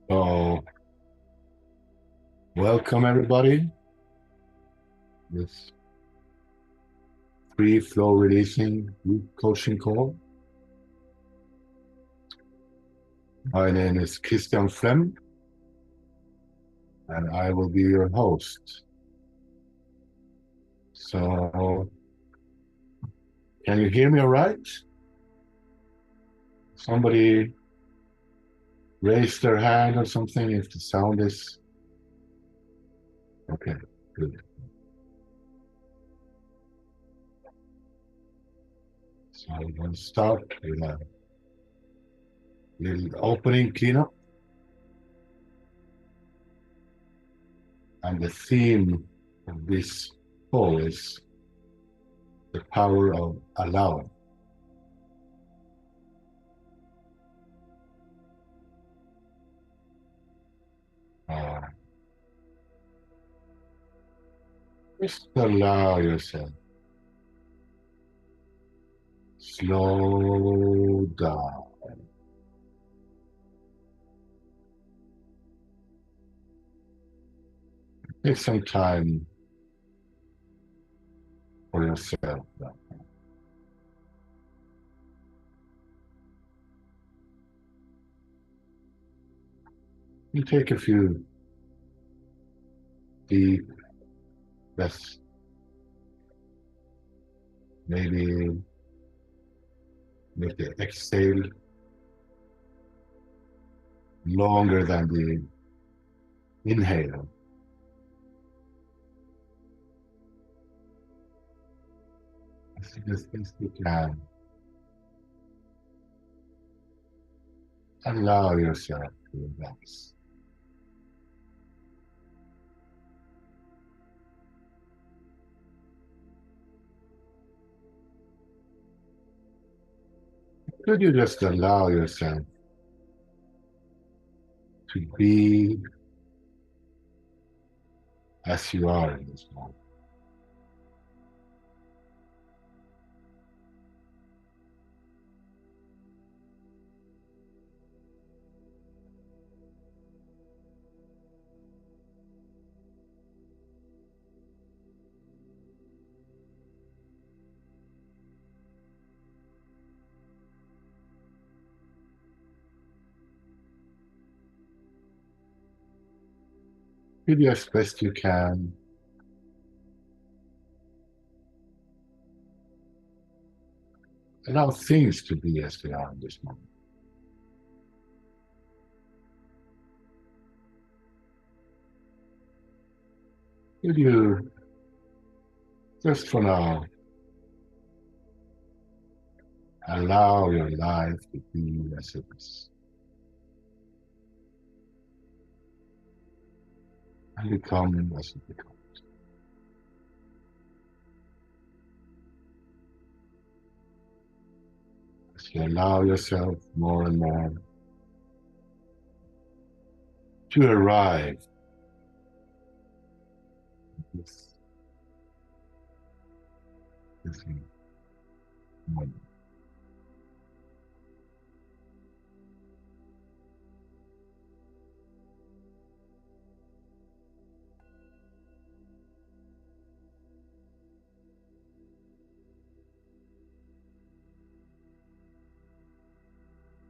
So, welcome everybody. This free flow releasing group coaching call. My name is Christian Flem, and I will be your host. So, can you hear me all right? Somebody raise their hand or something if the sound is okay. Good. So I'm going to start with a little opening cleanup. And the theme of this call is the power of allowing. Just allow yourself. Slow down. Take some time for yourself. You take a few deep breaths. Maybe make the exhale longer than the inhale. As best you can. Allow yourself to relax. Could you just allow yourself to be as you are in this moment? Do as best you can. Allow things to be as they are in this moment. Could you, just for now, Allow your life to be as it is. And become as it becomes. As you allow yourself more and more to arrive at this moment.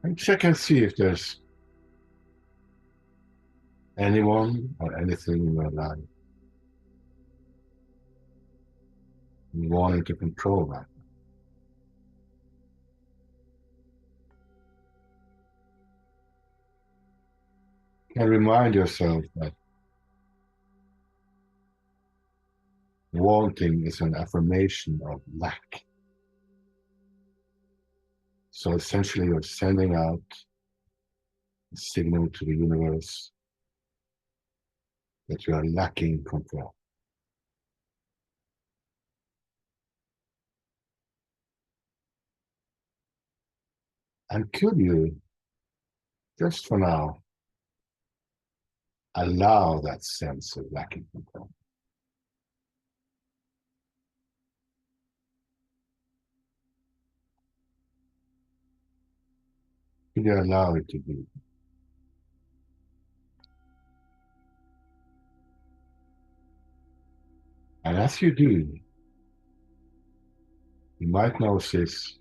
And check and see if there's anyone or anything in your life wanting to control that. And remind yourself that wanting is an affirmation of lack. So essentially, you're sending out a signal to the universe that you are lacking control. And could you, just for now, allow that sense of lacking control? Could you allow it to be? And as you do, you might notice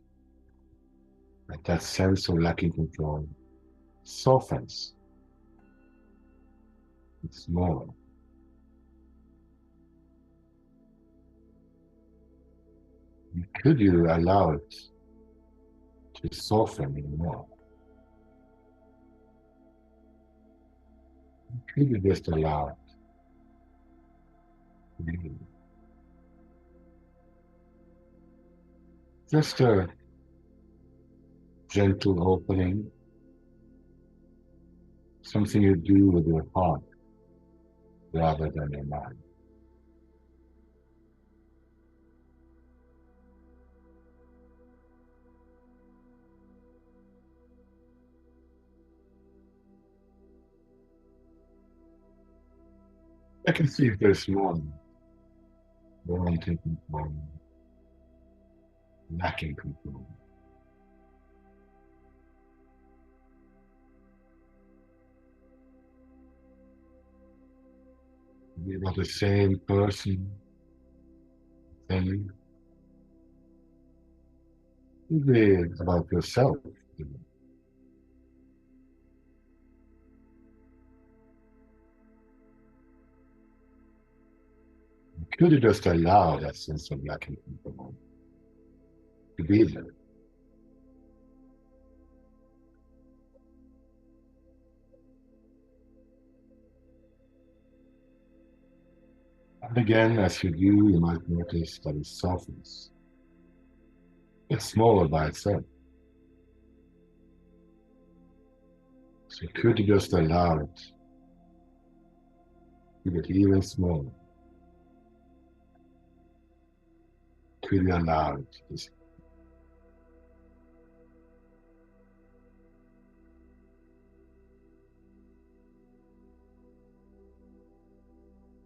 that that sense of lacking control softens. It's smaller. Could you allow it to soften even more? Could you just allow it to be? Just a gentle opening, something you do with your heart rather than your mind. I can see if there's wanting control, lacking control. Be about the same person, thing. Could be about yourself. Could you just allow that sense of lacking control to be there? And again, as you do, you might notice that it softens. It's smaller by itself. So could you just allow it to get even smaller? Could you allow it to just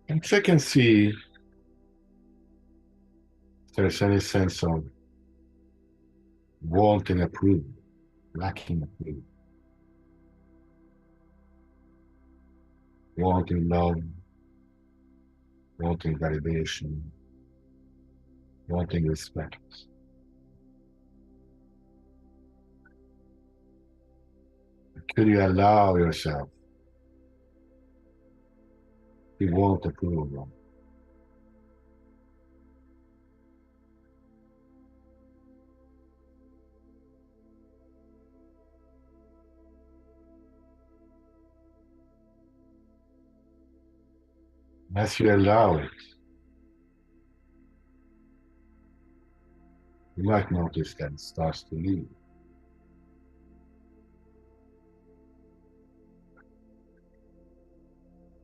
and check and see if there's any sense of wanting approval, lacking approval, wanting love, wanting validation, wanting respect. Could you allow yourself to want approval? As you allow it, You might notice that it starts to leave.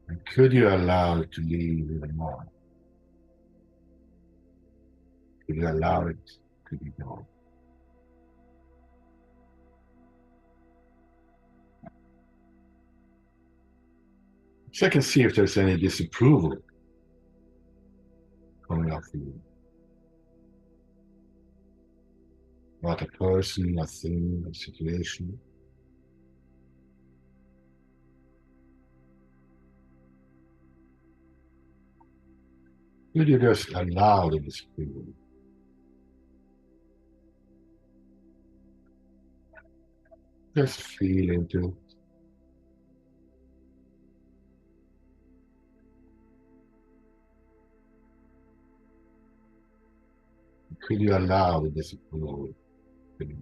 And could you allow it to leave even more? Could you allow it to be gone? Check and see if there's any disapproval coming up for you. About a person, a thing, a situation. Could you just allow the disapproval? Just feel into it. Could you allow the disapproval to be?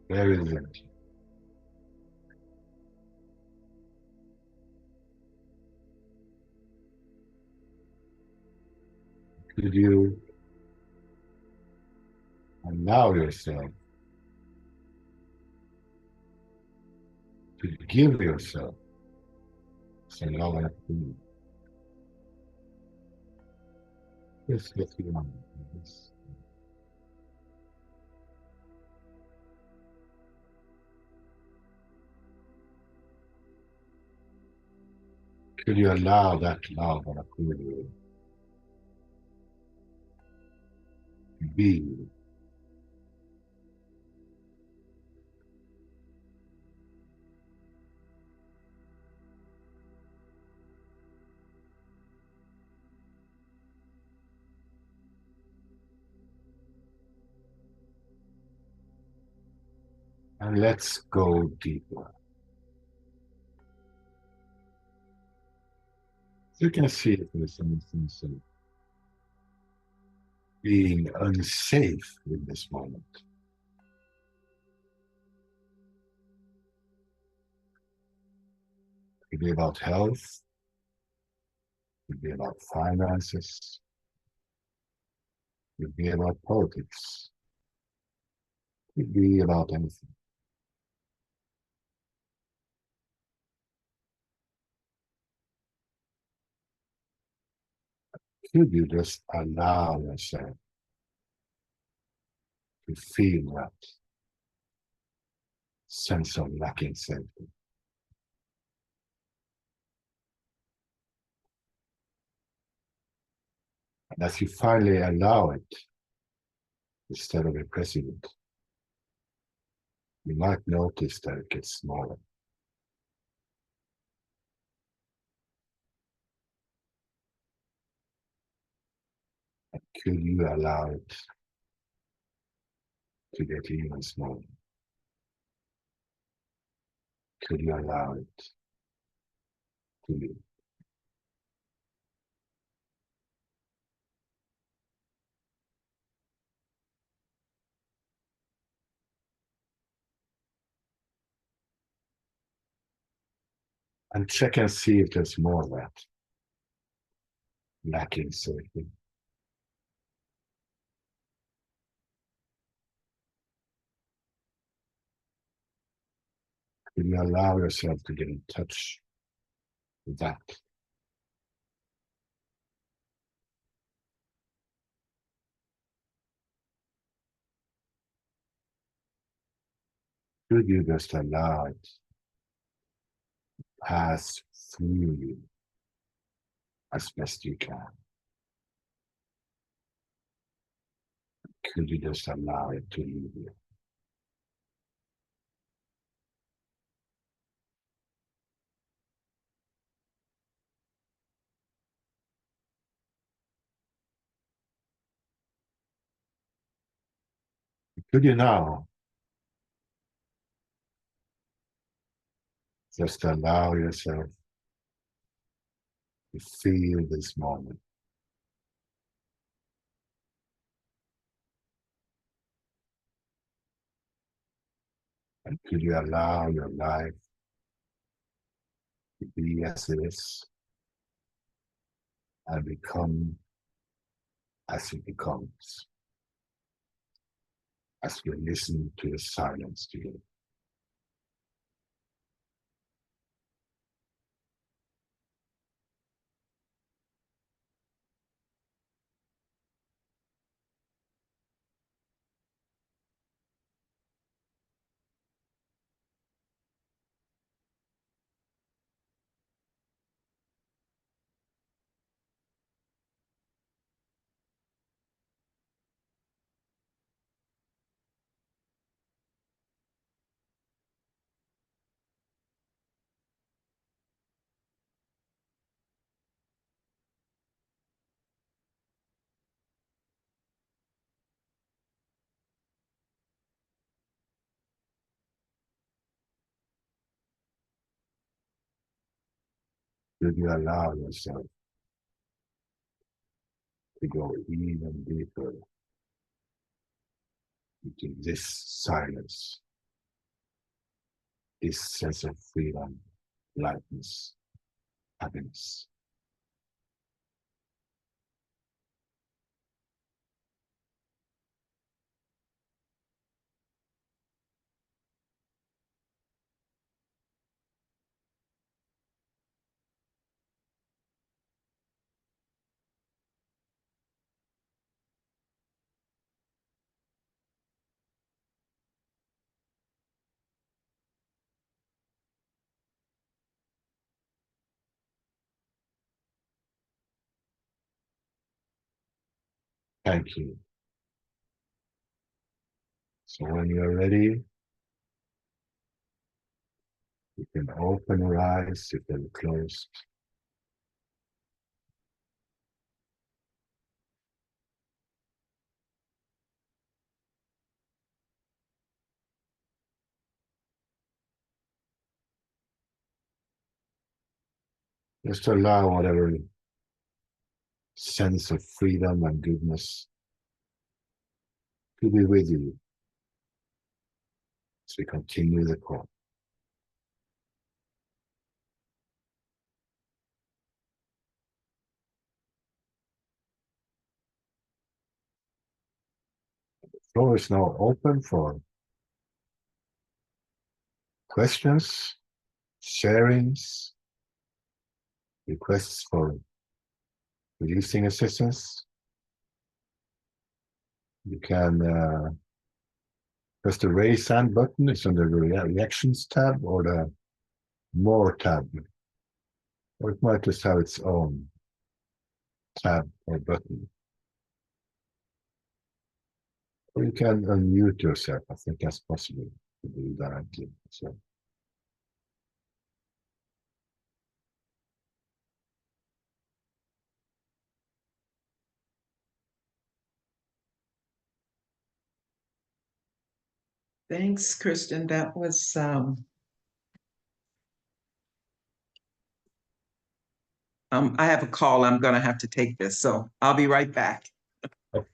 Where is it? Could you allow yourself to give yourself some love and approval? Just let you on. Could you allow that love and approval to be? And let's go deeper. You can see if there's anything of being unsafe in this moment. It could be about health, it could be about finances, it could be about politics, it could be about anything. Could you just allow yourself to feel that sense of lacking safety? And as you finally allow it, instead of repressing it, you might notice that it gets smaller. Could you allow it to get even smaller? Could you allow it to leave? And check and see if there's more of that lacking safety. Could you allow yourself to get in touch with that? Could you just allow it to pass through you as best you can? Could you just allow it to leave you? Could you now just allow yourself to feel this moment? And could you allow your life to be as it is and become as it becomes, as we listen to the silence together. Will you allow yourself to go even deeper into this silence, this sense of freedom, lightness, happiness? Thank you. So when you're ready, you can open your eyes if they're closed. Just allow whatever sense of freedom and goodness to be with you as we continue the call. The floor is now open for questions, sharings, requests for releasing assistance. You can press the raise hand button. It's under the reactions tab or the more tab. Or it might just have its own tab or button. Or you can unmute yourself. I think that's possible to do directly. So. Thanks, Kristen. That was I have a call. I'm going to have to take this, so I'll be right back. Okay.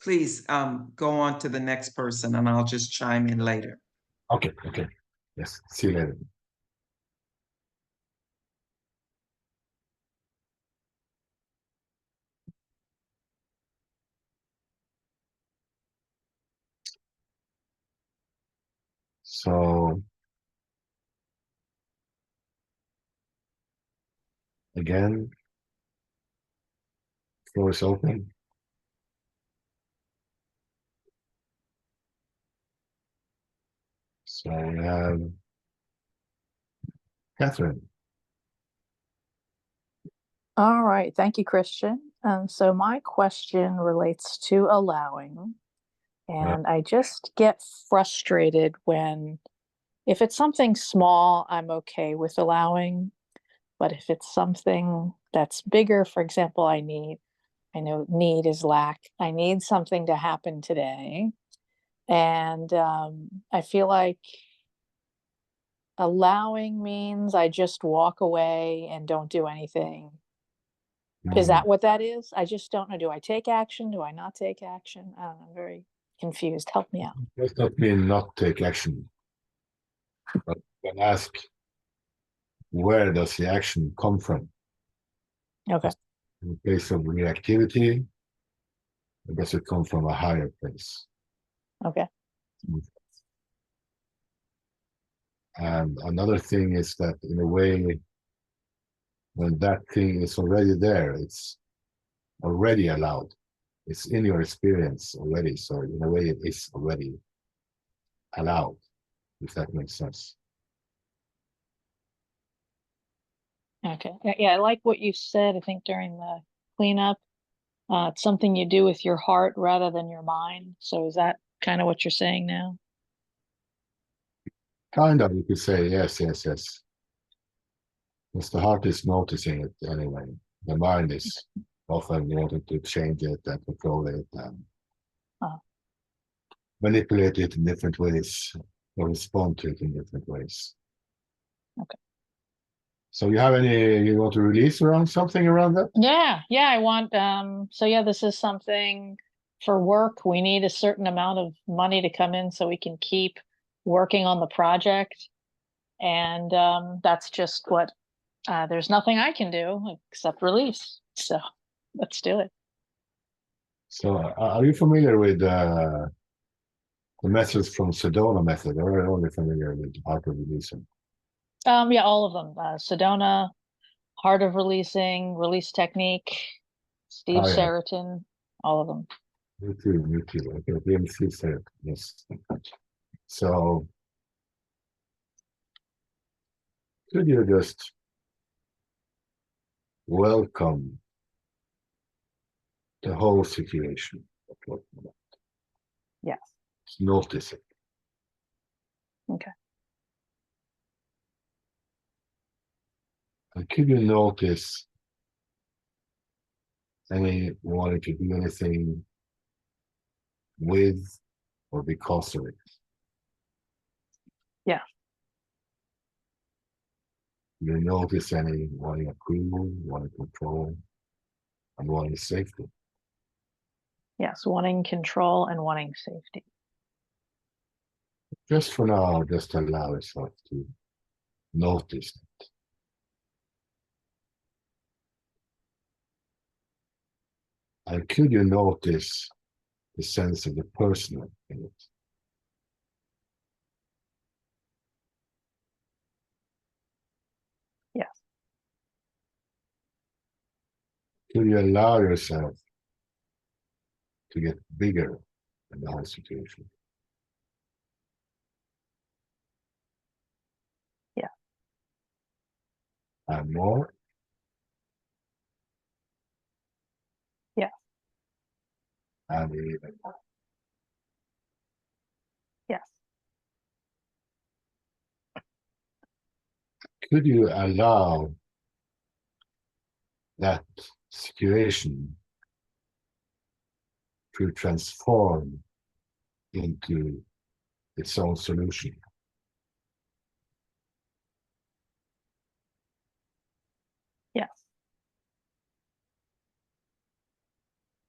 Please go on to the next person, and I'll just chime in later. Okay. Yes, see you later. So again, floor is open. So we have Catherine. All right. Thank you, Christian. So my question relates to allowing. And I just get frustrated when, if it's something small, I'm okay with allowing. But if it's something that's bigger, for example, I know need is lack. I need something to happen today. And I feel like allowing means I just walk away and don't do anything. Is that what that is? I just don't know. Do I take action? Do I not take action? I don't know. I'm very confused. Help me out. Does not mean not take action. But you can ask, where does the action come from? Okay. In the case of reactivity, I guess it comes from a higher place. Okay. And another thing is that in a way, when that thing is already there, it's already allowed. It's in your experience already. So in a way, it is already allowed, if that makes sense. Okay. Yeah, I like what you said, I think during the cleanup. It's something you do with your heart rather than your mind. So is that kind of what you're saying now? Kind of, you could say, yes. Because the heart is noticing it anyway. The mind is often wanting to change it and control it and manipulate it in different ways or respond to it in different ways. Okay. So you want to release around something around that? Yeah, I want, so yeah, this is something for work. We need a certain amount of money to come in so we can keep working on the project. And that's just what, there's nothing I can do except release. So let's do it. So are you familiar with the methods from Sedona method, or are you only familiar with art of releasing? Yeah, all of them. Sedona, Heart of Releasing, Release Technique, Steve Oh, yeah. Sheraton, all of them. Me too. Okay, DMC said, yes. So could you just welcome the whole situation? Yes. Just notice it. Okay. And could you notice any wanting to do anything with or because of it? Yeah. Do you notice any wanting approval, wanting control, and wanting safety? Yes, wanting control and wanting safety. Just for now, just allow yourself to notice it. And could you notice the sense of the personal in it? Yes. Could you allow yourself to get bigger in the whole situation? Yeah. And more? Yeah. And even more. Yes. Could you allow that situation to transform into its own solution? Yes.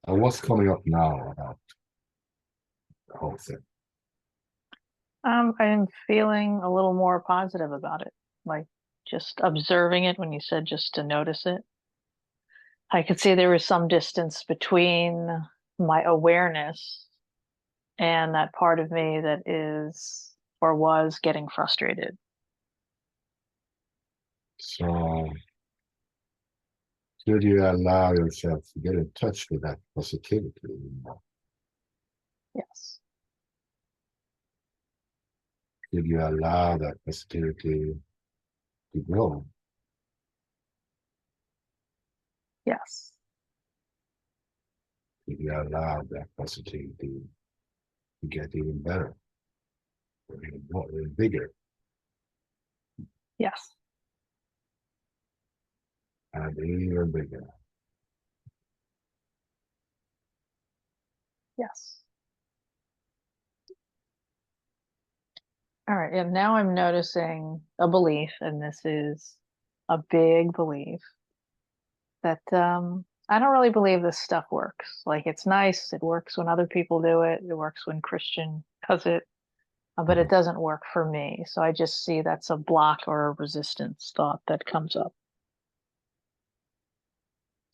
And what's coming up now about the whole thing? I'm feeling a little more positive about it. Like just observing it when you said just to notice it. I could see there was some distance between my awareness and that part of me that is or was getting frustrated. So could you allow yourself to get in touch with that positivity anymore? Yes. Could you allow that positivity to grow? Yes. Could you allow that positivity to get even better, or even more, even bigger, Yes. and even bigger? Yes. All right. And now I'm noticing a belief, and this is a big belief that I don't really believe this stuff works. Like it's nice, it works when other people do it, it works when Christian does it, but it doesn't work for me. So I just see that's a block or a resistance thought that comes up.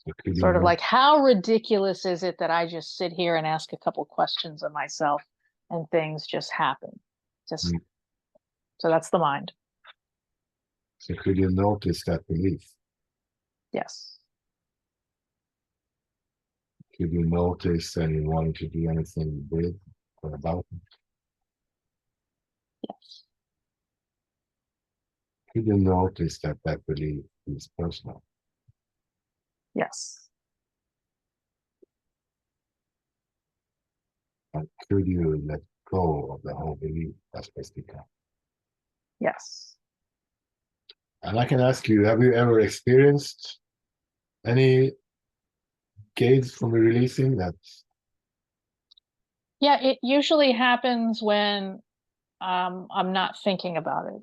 So could you Sort of not- like, how ridiculous is it that I just sit here and ask a couple questions of myself and things just happen? Just Mm. so that's the mind. So could you notice that belief? Yes. Could you notice any wanting to do anything with or about it? Yes. Could you notice that that belief is personal? Yes. And could you let go of the whole belief as best you can? Yes. And I can ask you, have you ever experienced any gates from the releasing that? Yeah, it usually happens when I'm not thinking about it.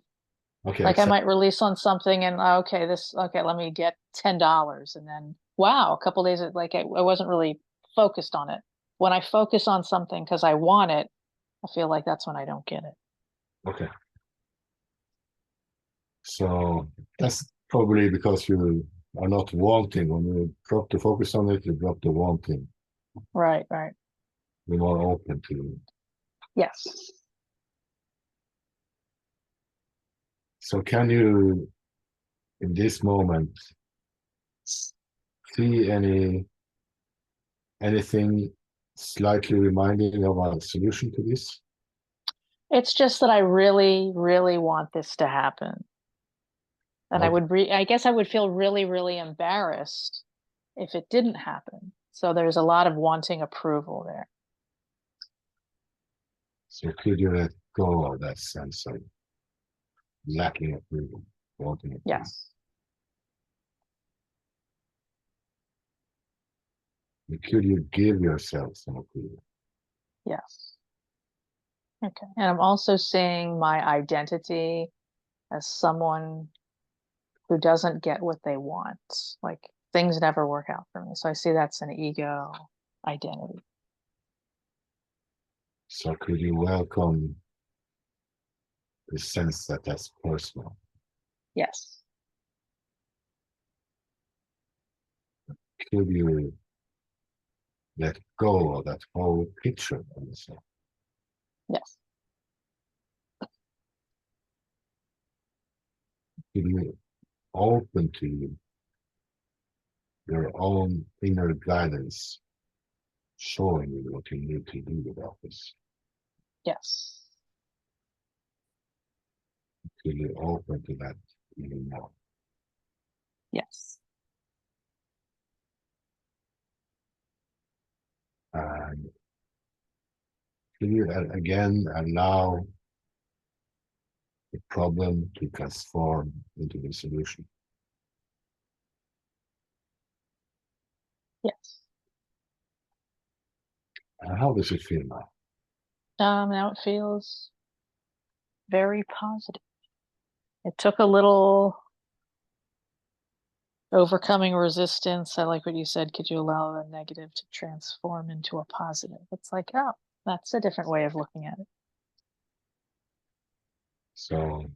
Okay, Like I might release on something and okay, let me get $10, and then wow, a couple days like I wasn't really focused on it. When I focus on something because I want it, I feel like that's when I don't get it. okay. So that's probably because you are not wanting. When you drop the focus on it, you drop the wanting. Right, right. You're more open to. Yes. So can you, in this moment, see anything slightly reminding of a solution to this? It's just that I really, really want this to happen. And Okay. I guess I would feel really, really embarrassed if it didn't happen. So there's a lot of wanting approval there. So could you let go of that sense of lacking approval, wanting approval? Yes. And could you give yourself some approval? Yes. Okay. And I'm also seeing my identity as someone who doesn't get what they want. Like things never work out for me. So I see that's an ego identity. So could you welcome the sense that that's personal? Yes. Could you let go of that whole picture of yourself? Yes. Could you open to your own inner guidance showing you what you need to do about this? Yes. Could you open to that even more? Yes. And could you again allow the problem to transform into the solution? Yes. And how does it feel now? Now it feels very positive. It took a little overcoming resistance. I like what you said. Could you allow the negative to transform into a positive? It's like, oh, that's a different way of looking at it. So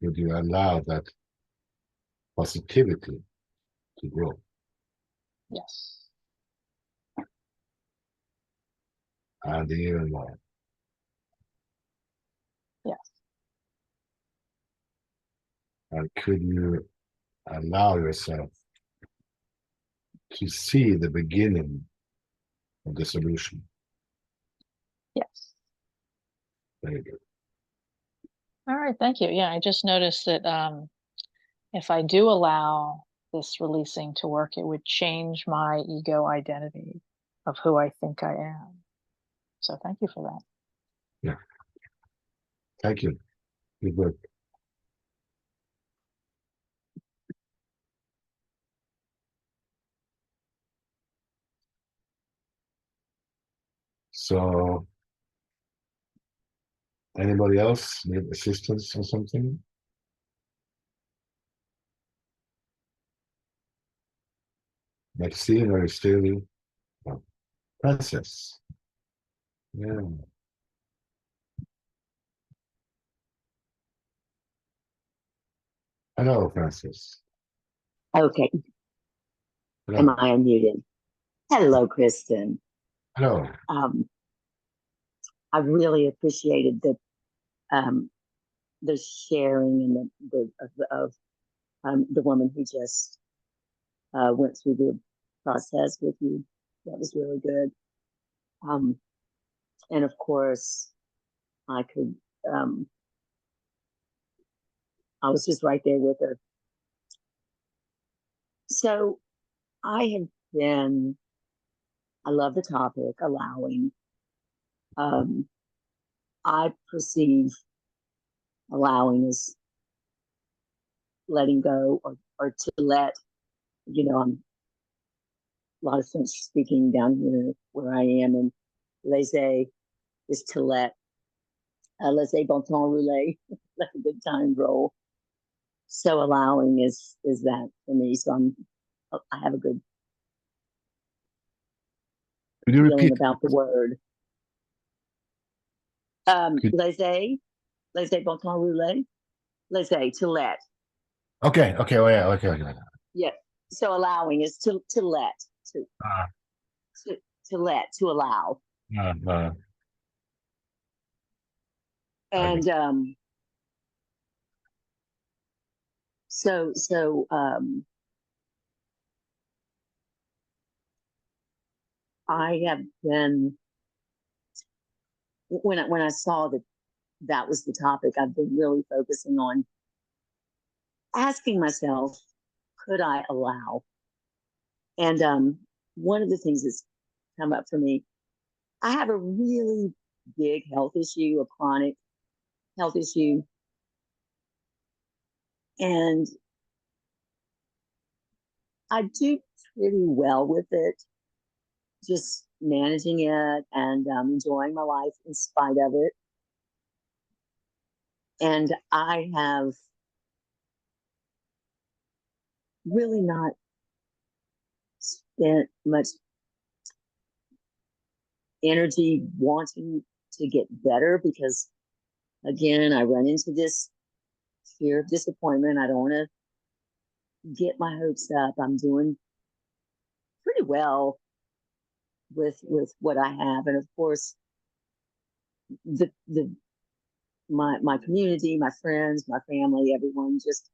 would you allow that positivity to grow? Yes. And even more. Yes. And could you allow yourself to see the beginning of the solution? Yes. Very good. All right. Thank you. Yeah. I just noticed that if I do allow this releasing to work, it would change my ego identity of who I think I am. So thank you for that. Yeah. Thank you. Good work. So anybody else need assistance or something? Maxine, are you still? Oh, Princess. Yeah. Hello, Francis. Okay. Am Hello. I unmuted? Hello, Kristen. Hello. I really appreciated the sharing and the woman who just went through the process with you. That was really good. And of course, I could. I was just right there with her. So I have been. I love the topic, allowing. I perceive allowing as letting go or to let, I'm a lot of French speaking down here where I am, and laissez is to laissez bon temps rouler, let a good time roll. So allowing is that for me. So I have a good Could you feeling repeat? about the word. Could- Laissez bon temps rouler, laissez to let. Okay. Okay. Oh, yeah. Okay. Okay. Yeah. So allowing is to let Uh, to allow. okay. And so I have been when I saw that was the topic, I've been really focusing on asking myself, could I allow? And one of the things that's come up for me, I have a really big health issue, a chronic health issue, and I do pretty well with it, just managing it and enjoying my life in spite of it. And I have really not spent much energy wanting to get better because, again, I run into this fear of disappointment. I don't want to get my hopes up. I'm doing pretty well with what I have, and of course, my community, my friends, my family, everyone just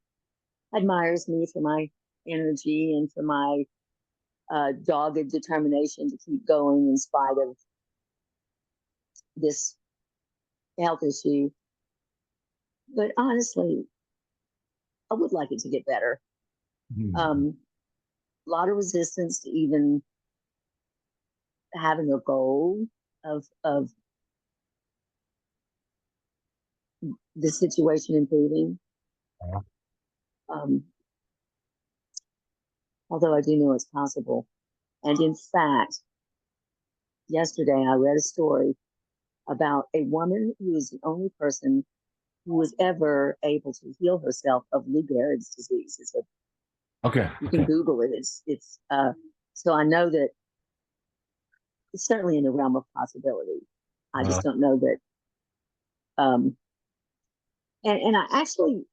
admires me for my energy and for my dogged determination to keep going in spite of this health issue. But honestly, I would like it to get better. A lot of resistance to even having a goal of the situation improving. Although I do know it's possible. And in fact, yesterday I read a story about a woman who is the only person who was ever able to heal herself of Lou Gehrig's disease. Okay. You can Google it. It's so I know that it's certainly in the realm of possibility. I just don't know that. And I actually,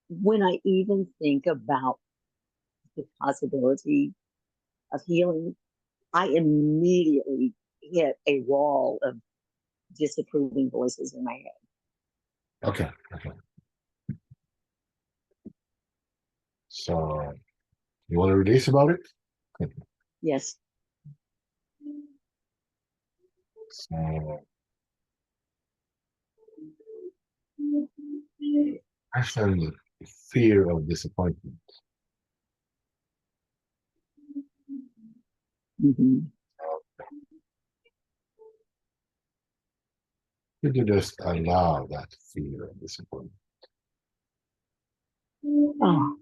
when I even think about the possibility of healing, I immediately hit a wall of disapproving voices in my head. Okay. Okay. So, you want to release about it? Yes. So, actually, fear of disappointment. Mm-hmm. Could you just allow that fear of disappointment? Oh.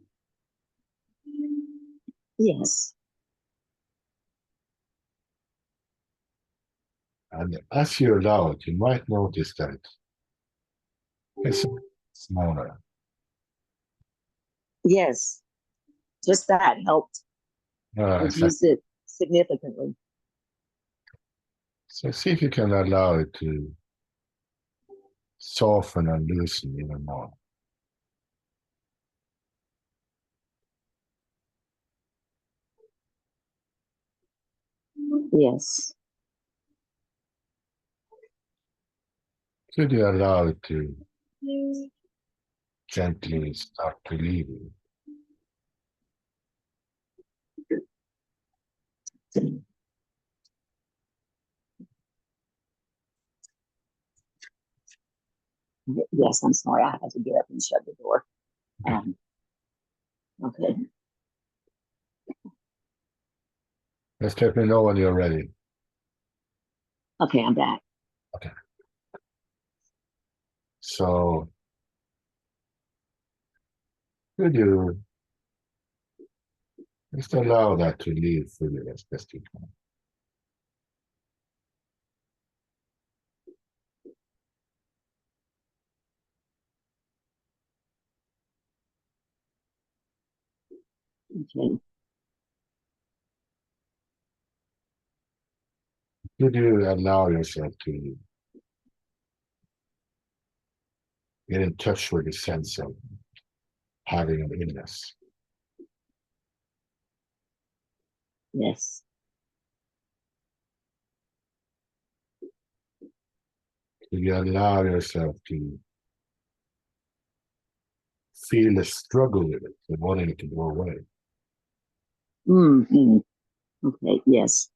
Yes. And as you allow it, you might notice that it's smaller. Yes. Just that helped reduce it significantly. So see if you can allow it to soften and loosen even more. Yes. Could you allow it to gently start to leave you? Yes, I'm sorry. I had to get up and shut the door. Okay. Just let me know when you're ready. Okay, I'm back. So, could you just allow that to leave for you as best you can? Okay. Could you allow yourself to get in touch with the sense of having an illness? Yes. Could you allow yourself to feel the struggle with it, the wanting it to go away? Mm-hmm. Okay. Yes.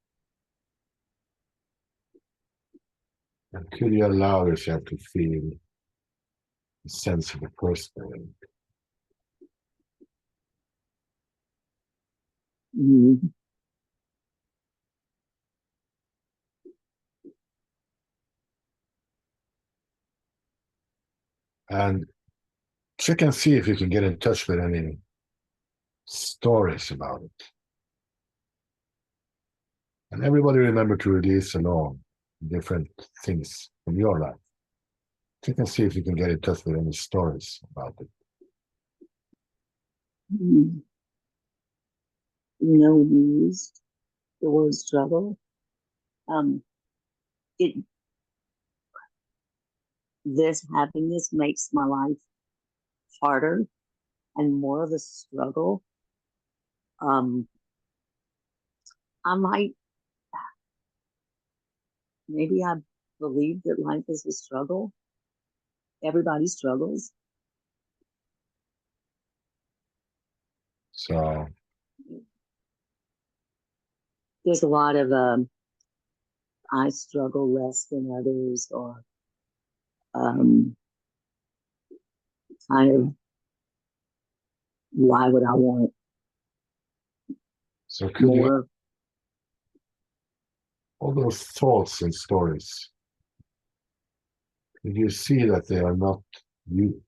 And could you allow yourself to feel the sense of the person? Mm-hmm. And check and see if you can get in touch with any stories about it. And everybody remember to release alone different things from your life. Check and see if you can get in touch with any stories about it. Mm-hmm. You know, we used the word struggle. It having this makes my life harder and more of a struggle. I might maybe I believe that life is a struggle. Everybody struggles. So There's a lot of I struggle less than others, or um, kind of why would I want could you, more? all those thoughts and stories, could you see that they are not you?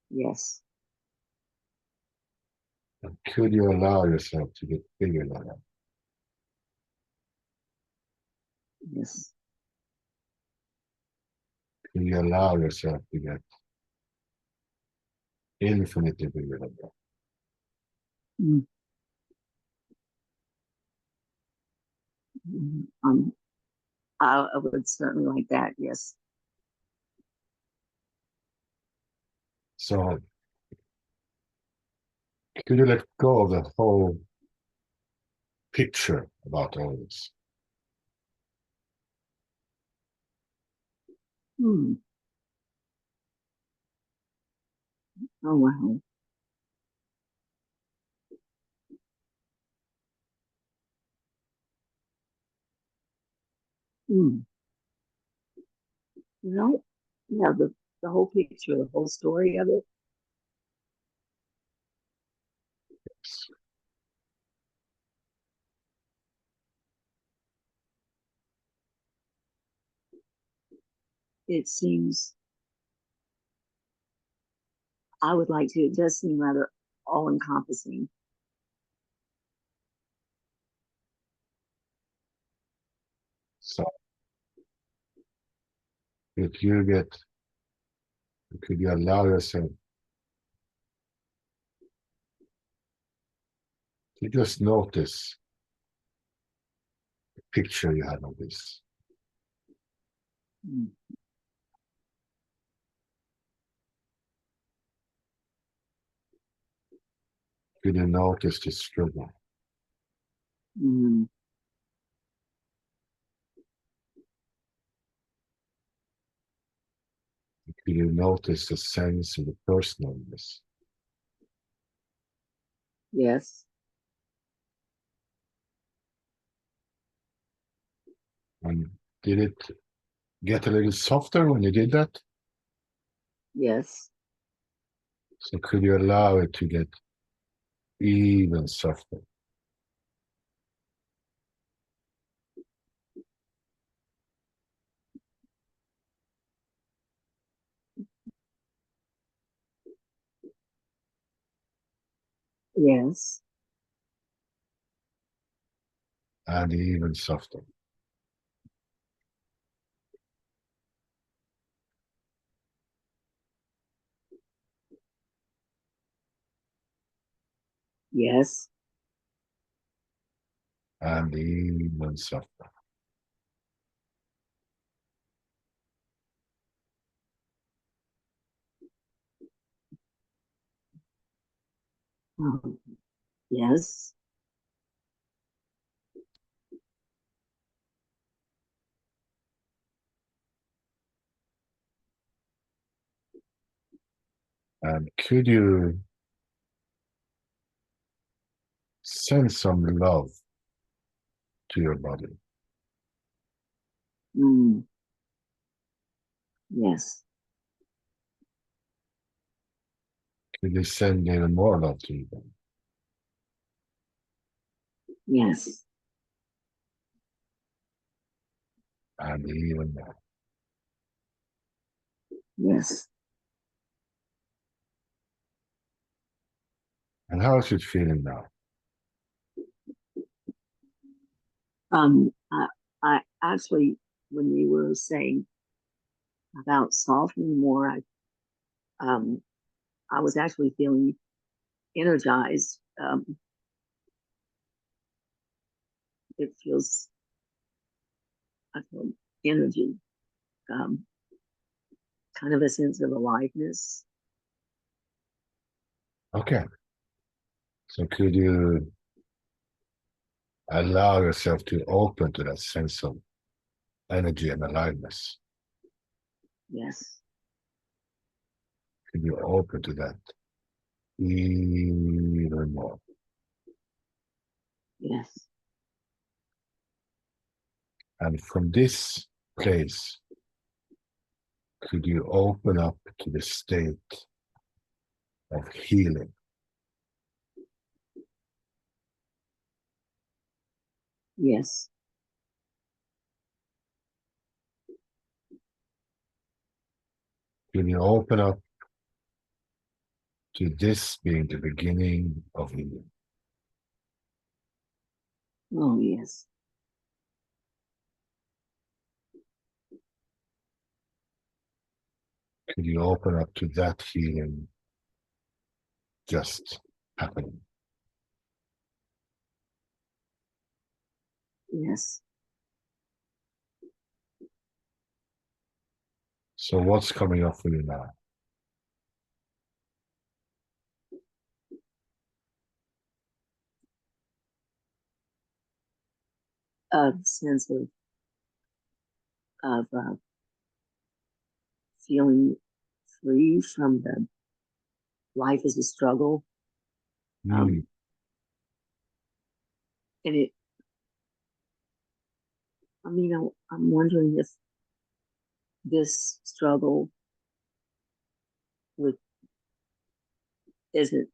Yes, And could you allow yourself to get bigger than that? yes, Could you allow yourself to get infinitely bigger than that? mm, um, I would certainly like that. Yes. So could you let go of the whole picture about all this? Hmm. Oh wow. Hmm. You know, yeah, the whole picture, the whole story of it. It seems I would like to. It does seem rather all encompassing. So if you get, could you allow yourself to just notice the picture you have of this? Hmm. Could you notice the struggle? Hmm. Could you notice the sense of the personalness? Yes. And did it get a little softer when you did that? Yes. So could you allow it to get even softer? Yes. And even softer. Yes. And even softer. Yes. And could you send some love to your body? Mm. Yes. Could you send even more love to your body? Yes. And even more. Yes. And how is it feeling now? I actually, when you were saying about softening more, I was actually feeling energized. It feels, I feel energy, um, kind of a sense of aliveness. Okay. So could you allow yourself to open to that sense of energy and aliveness? Yes. Could you open to that even more? Yes. And from this place, could you open up to the state of healing? Yes. Could you open up to this being the beginning of healing? Oh, yes. Could you open up to that healing just happening? Yes. So what's coming up for you now? A sense of feeling free from the life is a struggle. Mm, And it, I mean, I'm wondering if this struggle with isn't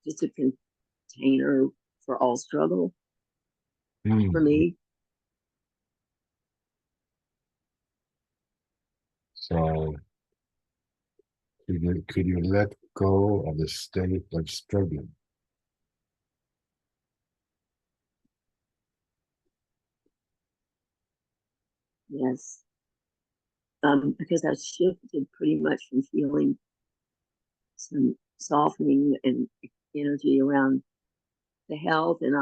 just a container for all struggle mm. for me. So could you let go of the state of struggling? Yes. Because I shifted pretty much from feeling some softening and energy around the health, and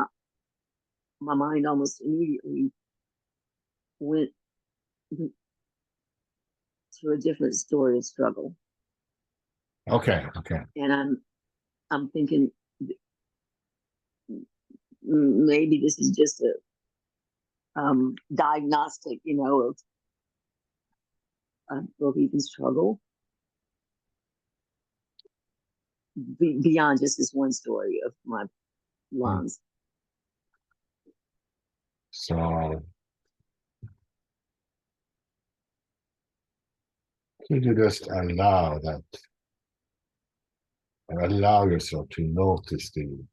my mind almost immediately went to a different story of struggle. Okay, okay. And I'm thinking maybe this is just a diagnostic, of even struggle. beyond just this one story of my lungs. So could you just allow that, or allow yourself to notice the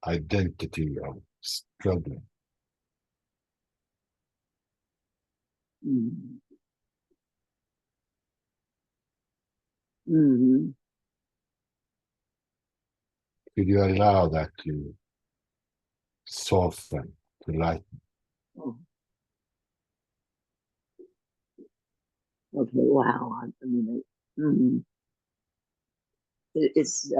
identity of struggling? Mm. Mm-hmm. Could you allow that to soften, to lighten? Oh. Okay, wow. I mean, it's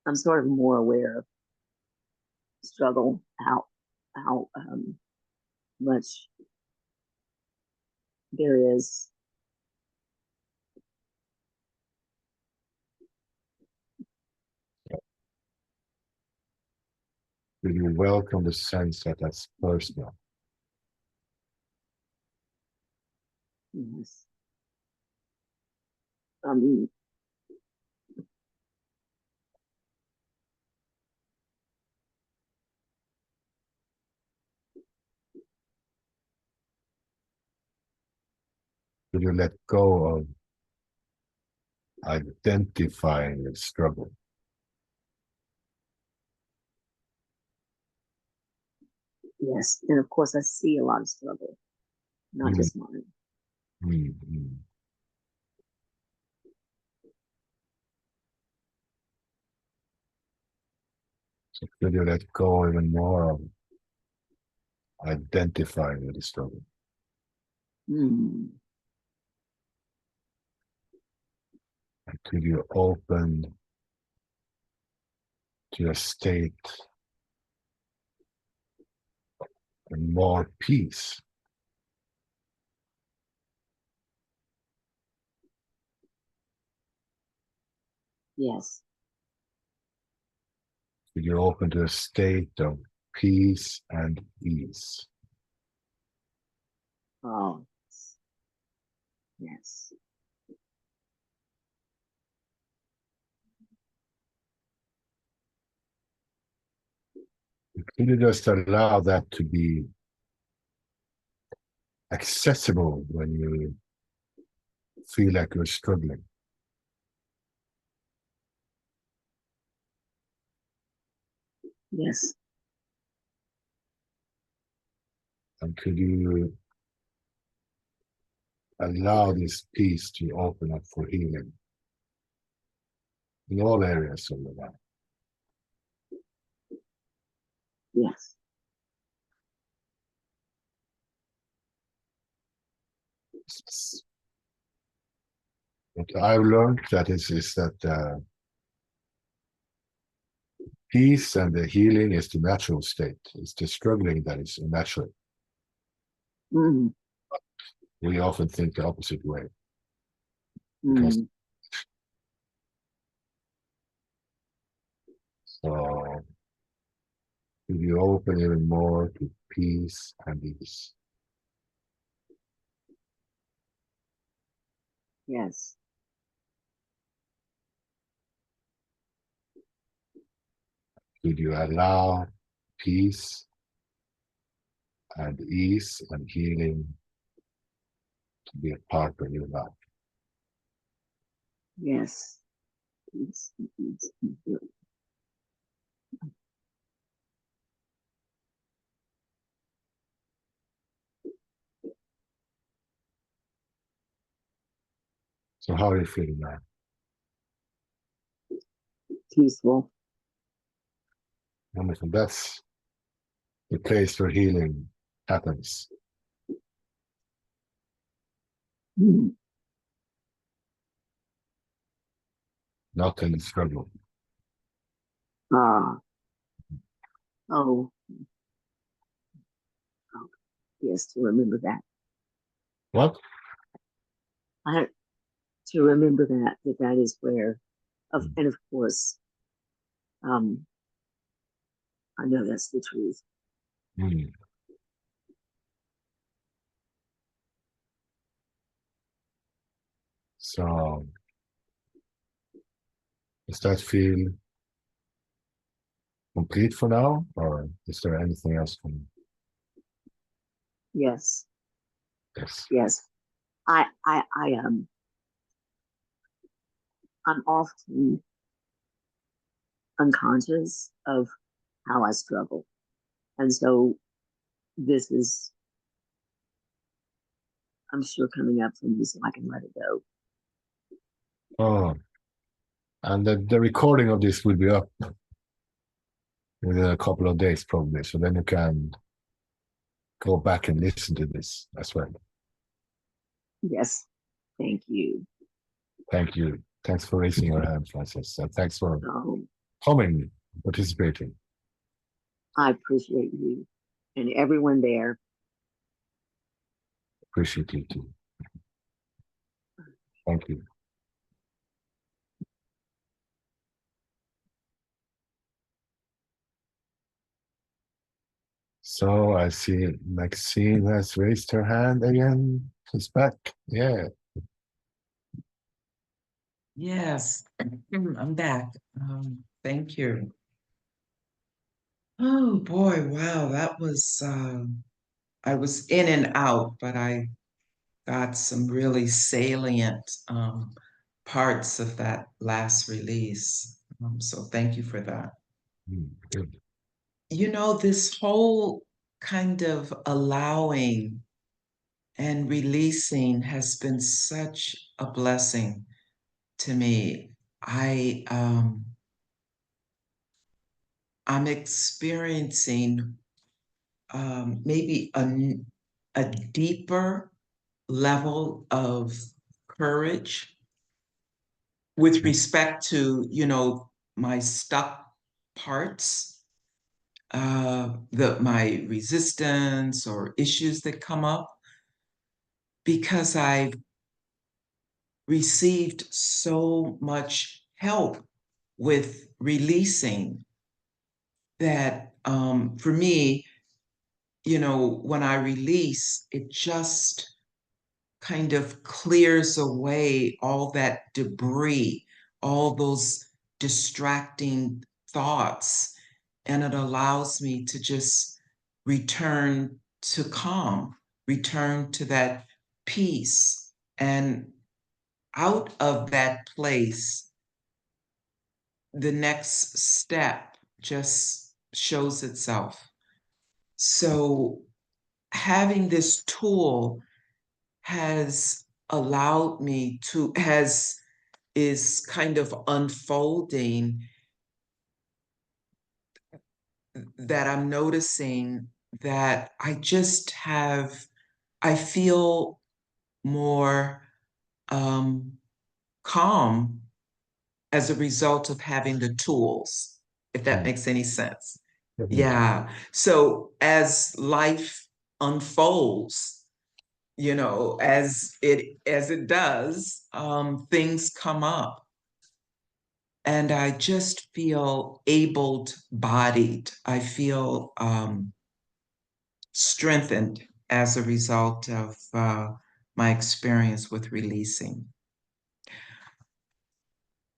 I'm sort of more aware of struggle, how much there is. Could you welcome the sense that that's personal? Yes. Um, Could you let go of identifying the struggle? yes, and of course I see a lot of struggle, not just mine. Mm-hmm. So could you let go even more of identifying with the struggle? Mm. And could you open to a state of more peace? Yes. Could you open to a state of peace and ease? Oh, yes. Could you just allow that to be accessible when you feel like you're struggling? Yes. And could you allow this peace to open up for healing in all areas of your life? Yes. What I've learned that is that peace and the healing is the natural state. It's the struggling that is unnatural. Mm. We often think the opposite way. Because Mm. so if you open even more to peace and ease, Yes. could you allow peace and ease and healing to be a part of your life? Yes. Yes. Yes. Yes. So how are you feeling now? Peaceful. Wonderful. That's the place where healing happens. Mm. Not in the struggle. Ah. Oh. Oh. Yes. To remember that. What? I have to remember that is where, and of course, I know that's the truth. Mm. So does that feel complete for now, or is there anything else from Yes, this? yes. I'm often unconscious of how I struggle. And so this is, I'm sure, coming up for me so I can let it go. Oh, and the recording of this will be up within a couple of days, probably. So then you can go back and listen to this as well. Yes. Thank you. Thank you. Thanks for raising your hand, Frances. And thanks for So coming, participating. I appreciate you and everyone there. Appreciate you too. Thank you. So I see Maxine has raised her hand again. She's back. Yeah. Yes, I'm back. Thank you. Oh boy, wow, that was I was in and out, but I got some really salient parts of that last release. So thank you for that. Good. You know, this whole kind of allowing and releasing has been such a blessing to me. I'm experiencing maybe a deeper level of courage with respect to, you know, my stuck parts, my resistance or issues that come up, because I've received so much help with releasing that for me, you know, when I release, it just kind of clears away all that debris, all those distracting thoughts, and it allows me to just return to calm, return to that peace. And out of that place, the next step just shows itself. So having this tool has allowed me to, is kind of unfolding, that I'm noticing that I feel more calm as a result of having the tools, if that makes any sense. Yeah. So as life unfolds, you know, as it does, things come up. And I just feel able-bodied. I feel strengthened as a result of my experience with releasing.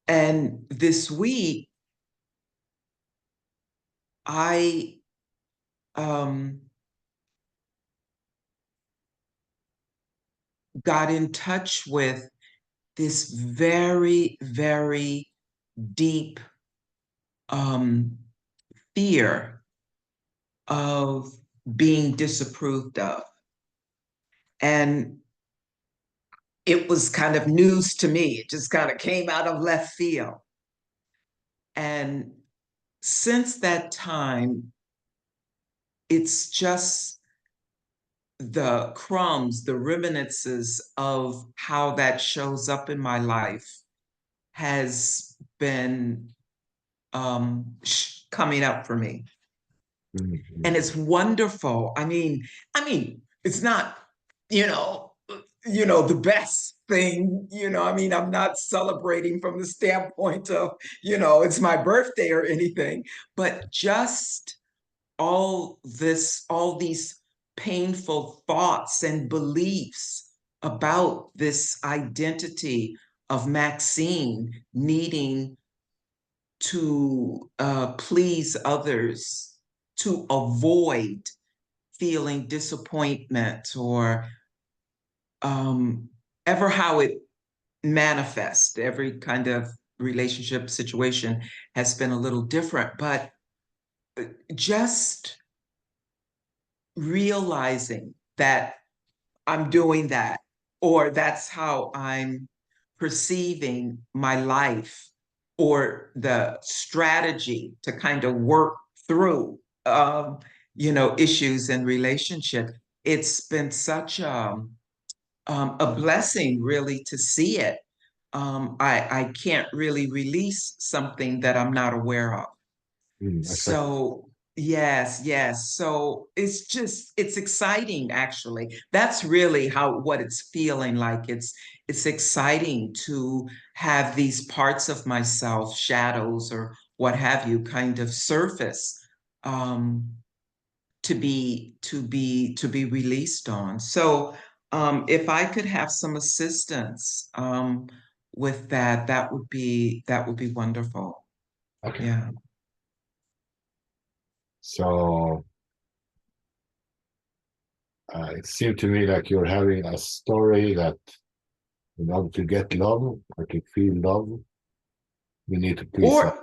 And this week, I got in touch with this very, very deep fear of being disapproved of. And it was kind of news to me. It just kind of came out of left field. And since that time, it's just the crumbs, the reminiscences of how that shows up in my life has been coming up for me. And it's wonderful. I mean, it's not, you know, the best thing, I mean, I'm not celebrating from the standpoint of, it's my birthday or anything, but just all these painful thoughts and beliefs about this identity of Maxine needing to please others, to avoid feeling disappointment or ever how it manifests. Every kind of relationship situation has been a little different, but just realizing that I'm doing that, or that's how I'm perceiving my life, or the strategy to kind of work through, issues in relationship. It's been such a blessing, really, to see it. I can't really release something that I'm not aware of. Exactly. So yes, yes. So it's exciting actually. That's really what it's feeling like. It's exciting to have these parts of myself, shadows or what have you, kind of surface um to be released on. So if I could have some assistance with that, that would be wonderful. Okay. Yeah. So it seemed to me like you're having a story that in order to get love or to feel love, you need to please someone.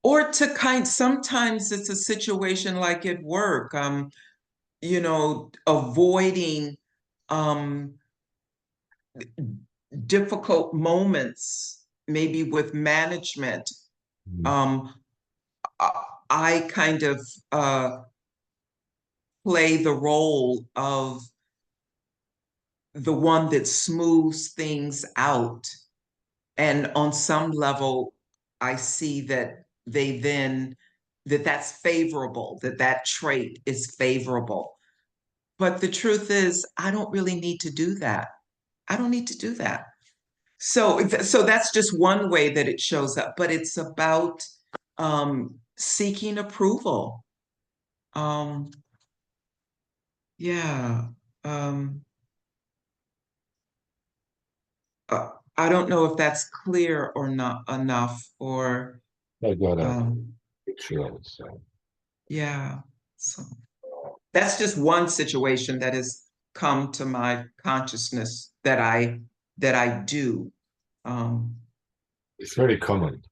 Or to sometimes it's a situation like at work, avoiding um difficult moments, maybe with management. Mm, um I kind of play the role of the one that smooths things out. And on some level, I see that that's favorable, that trait is favorable. But the truth is, I don't really need to do that. I don't need to do that. So that's just one way that it shows up, but it's about seeking approval. Um, yeah. Um, I don't know if that's clear or not enough, or I got a um, picture of it. So yeah. So that's just one situation that has come to my consciousness that I do. Um, it's very common.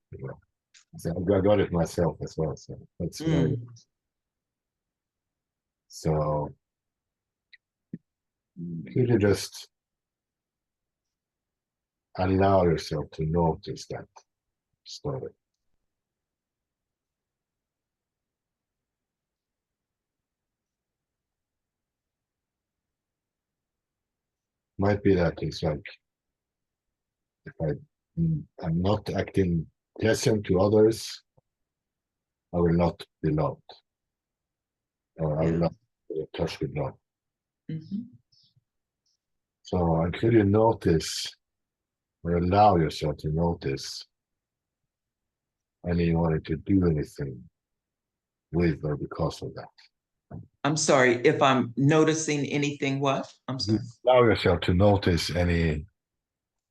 So I got it myself as well. So that's very mm, so. Could you just allow yourself to notice that story? Might be that it's like if I'm not acting pleasant to others, I will not be loved, or I will yeah. not be touched with love. Mhm. So, and could you notice or allow yourself to notice any wanting to do anything with or because of that? I'm sorry if I'm noticing anything. What? I'm You sorry. allow yourself to notice any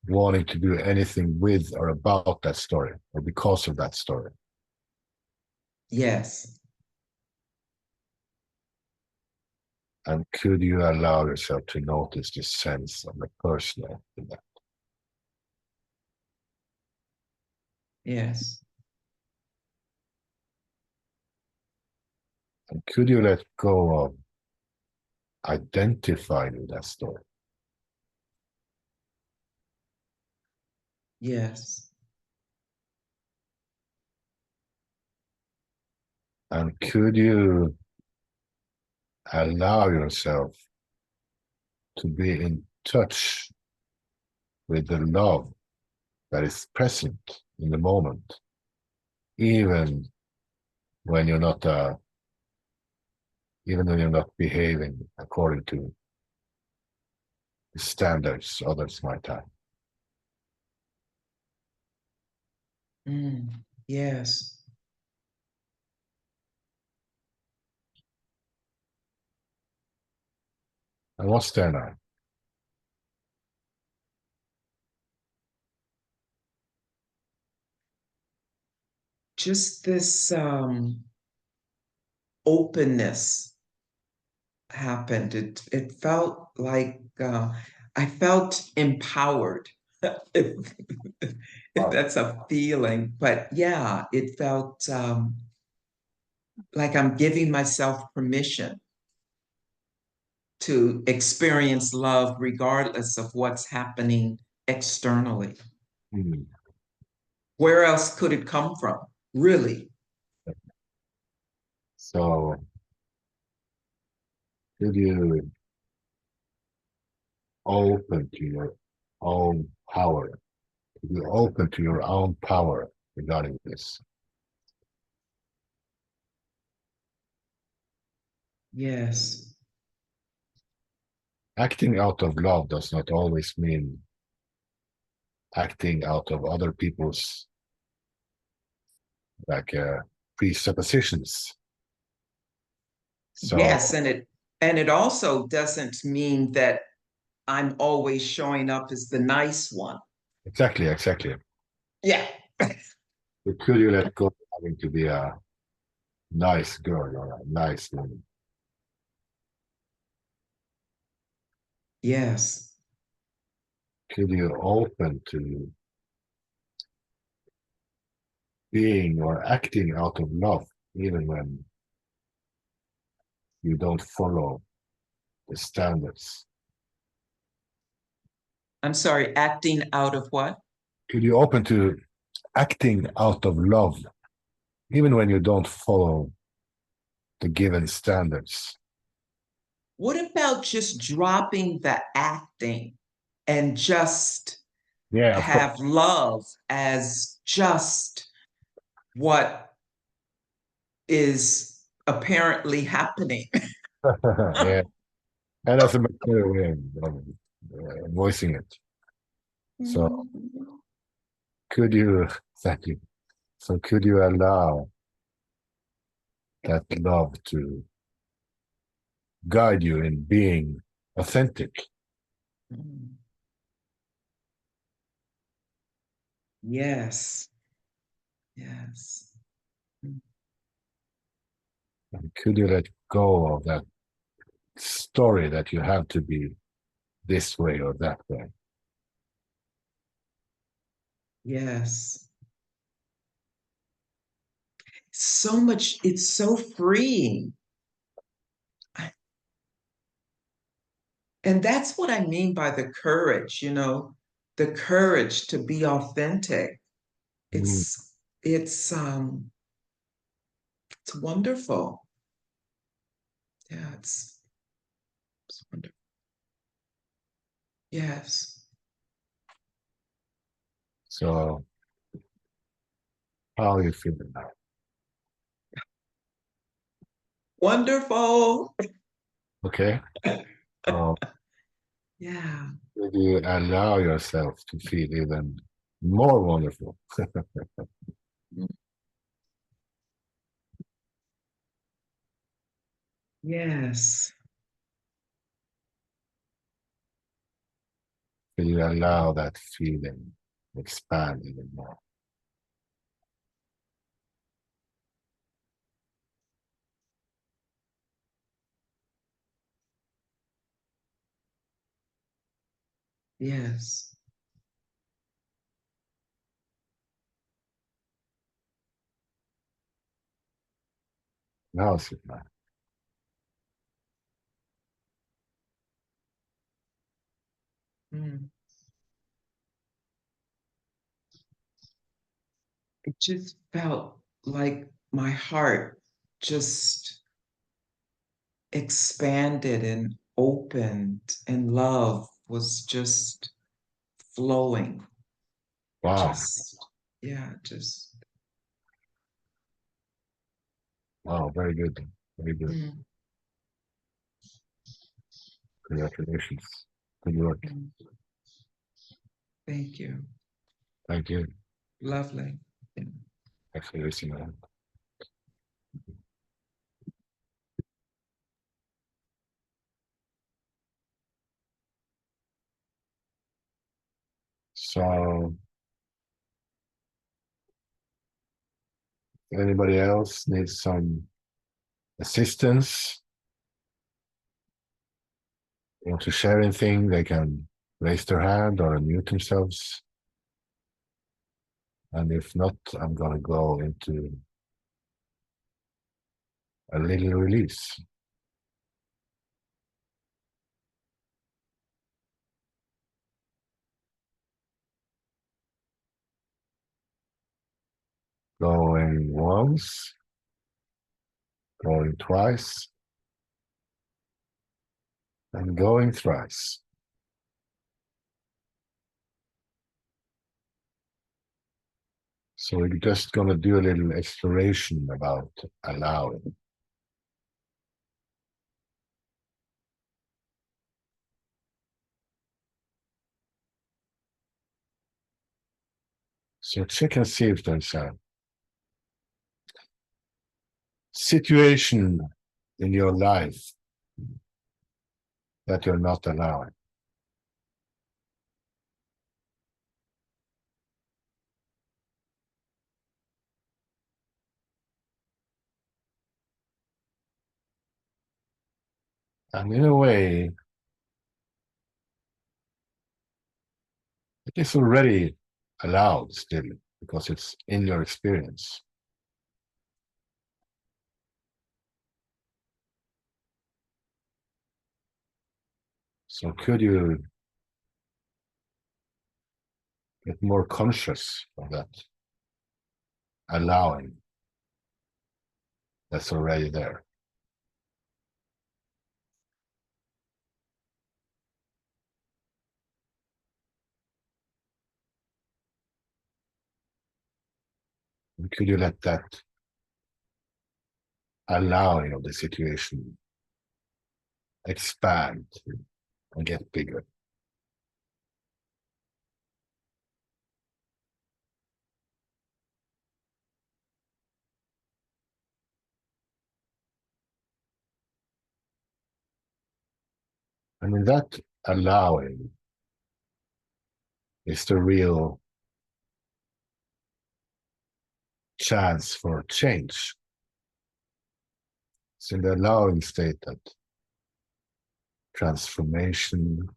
wanting to do anything with or about that story or because of that story. Yes. And could you allow yourself to notice the sense of the personal in that? Yes. And could you let go of identifying with that story? Yes. And could you allow yourself to be in touch with the love that is present in the moment, even when you're not even when you're not behaving according to the standards others might have? Yes. And what's there now? just this openness happened. It felt like I felt empowered, if, if that's a feeling. But yeah, it felt like I'm giving myself permission to experience love regardless of what's happening externally. Mm. Where else could it come from, really? So, could you open to your own power? Could you open to your own power regarding this? Yes. Acting out of love does not always mean acting out of other people's like presuppositions. So Yes, and it also doesn't mean that I'm always showing up as the nice one. exactly. Yeah. But could you let go of having to be a nice girl or a nice woman? Yes. Could you open to being or acting out of love even when you don't follow the standards? I'm sorry, acting out of what? Could you open to acting out of love even when you don't follow the given standards? What about just dropping the acting and just Yeah, of course. have love as just what is apparently happening? Yeah, and that's a better way of voicing it. So could you, thank you. So could you allow that love to guide you in being authentic? Yes. Yes. And could you let go of that story that you have to be this way or that way? Yes. So much, it's so freeing. And that's what I mean by the courage, the courage to be authentic. Mm. It's wonderful. Yeah, it's wonderful. Yes. So how are you feeling now? Wonderful. Okay. So Yeah. could you allow yourself to feel even more wonderful? Yes. Could you allow that feeling expand even more? Yes. Now it's it now. Mm. It just felt like my heart just expanded and opened, and love was just flowing. Wow. Just, yeah, just. Wow, very good. Very good. Mm, Congratulations. Good work. mm. Thank you. Thank you. Lovely. Yeah. Thanks for listening. So Anybody else needs some assistance? Want to share anything? They can raise their hand or unmute themselves. And if not, I'm going to go into a little release. Going once, going twice, and going thrice. So we're just going to do a little exploration about allowing. So check and see if there's a situation in your life that you're not allowing. And in a way, it is already allowed still, because it's in your experience. So could you get more conscious of that allowing that's already there? And could you let that allowing of the situation expand and get bigger? And in that allowing is the real chance for change. It's in the allowing state that transformation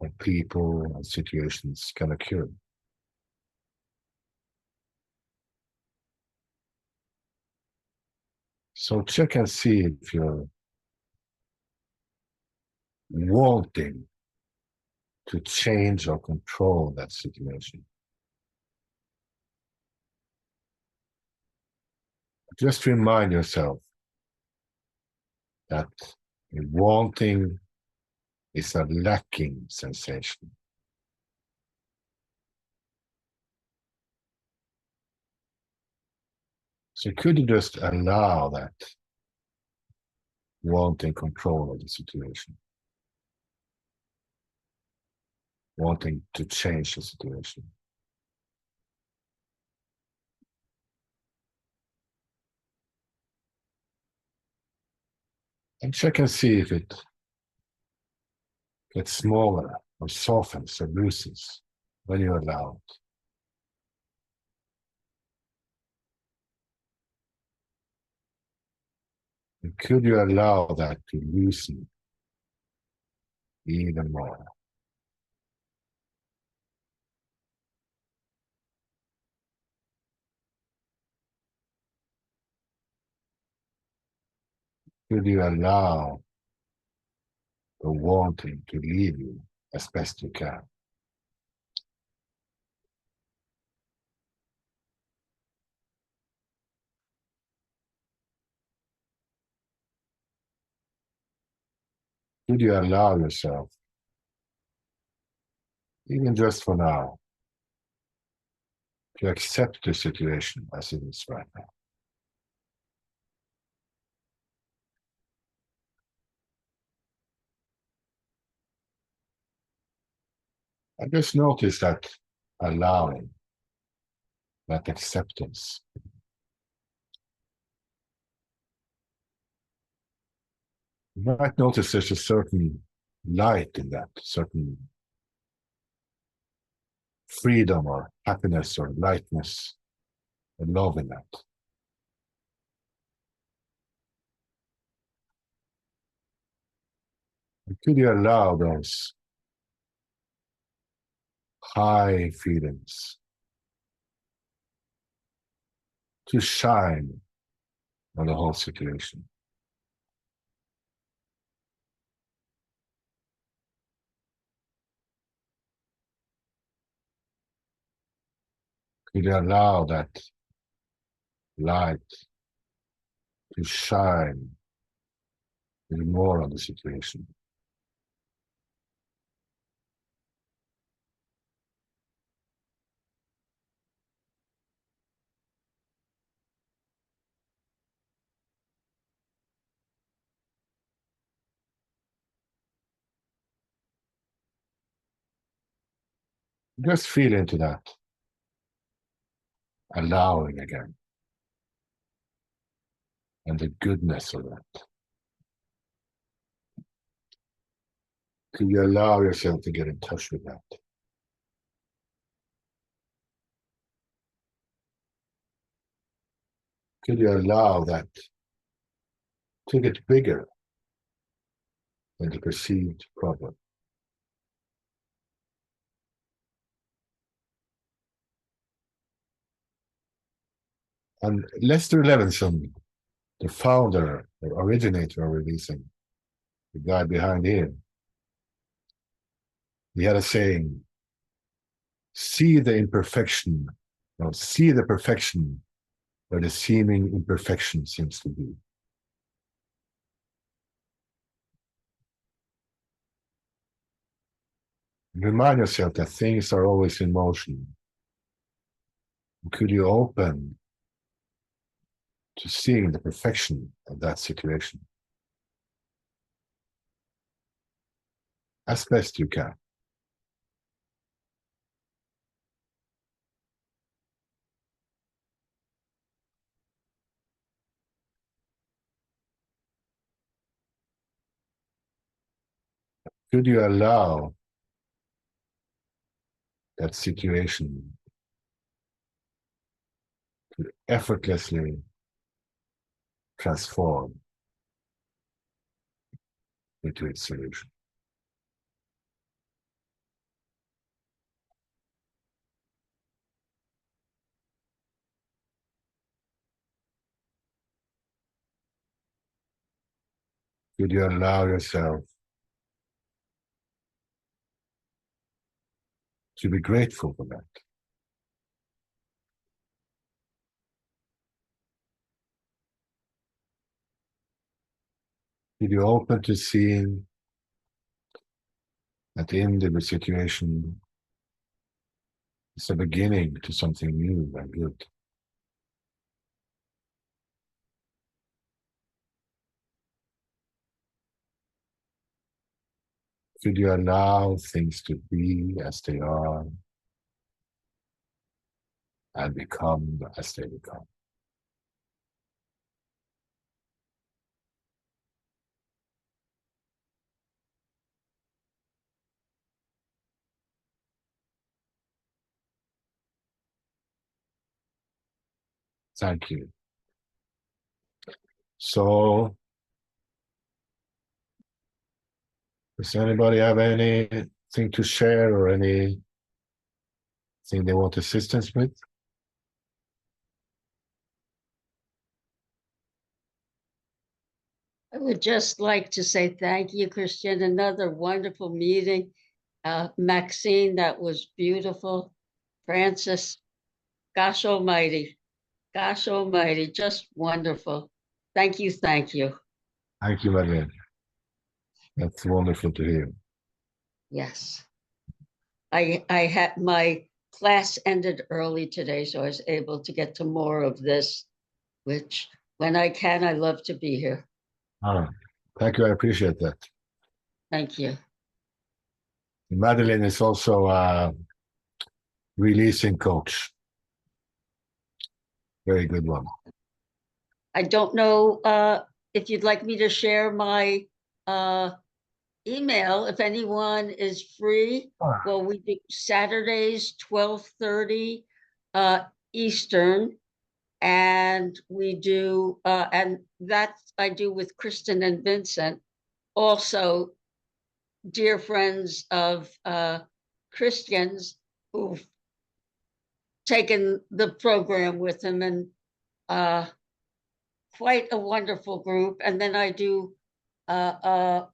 of people and situations can occur. So check and see if you're wanting to change or control that situation. Just remind yourself that wanting is a lacking sensation. So could you just allow that wanting control of the situation? Wanting to change the situation. And check and see if it gets smaller or softens or loosens when you allow it. And could you allow that to loosen even more? Could you allow the wanting to leave you as best you can? Could you allow yourself, even just for now, to accept the situation as it is right now? I just noticed that allowing, that acceptance, you might notice there's a certain light in that, certain freedom or happiness or lightness the love in that. And could you allow those high feelings to shine on the whole situation? Could you allow that light to shine even more on the situation? Just feel into that, allowing again, and the goodness of that. Could you allow yourself to get in touch with that? Could you allow that to get bigger than the perceived problem? And Lester Levinson, the founder or originator of releasing, the guy behind him, he had a saying, see the imperfection, no, see the perfection where the seeming imperfection seems to be. Remind yourself that things are always in motion. Could you open to seeing the perfection of that situation as best you can? Could you allow that situation to effortlessly transform into its solution? Could you allow yourself to be grateful for that? Could you open to seeing at the end of the situation is the beginning to something new and good? Could you allow things to be as they are and become as they become? Thank you. So, does anybody have anything to share or anything they want assistance with? I would just like to say thank you, Christian. Another wonderful meeting. Maxine, that was beautiful. Francis, gosh almighty, just wonderful. Thank you, thank you. Thank you, Madeleine. That's wonderful to hear. Yes. I had my class ended early today, so I was able to get to more of this, which when I can, I love to be here. Thank you, I appreciate that. Thank you. Madeleine is also a releasing coach. Very good one. I don't know if you'd like me to share my email, if anyone is free. Well, we do Saturdays, 12:30 Eastern, And we do, and that I do with Kristen and Vincent. Also, dear friends of Christians who've taken the program with him, and quite a wonderful group. And then I do a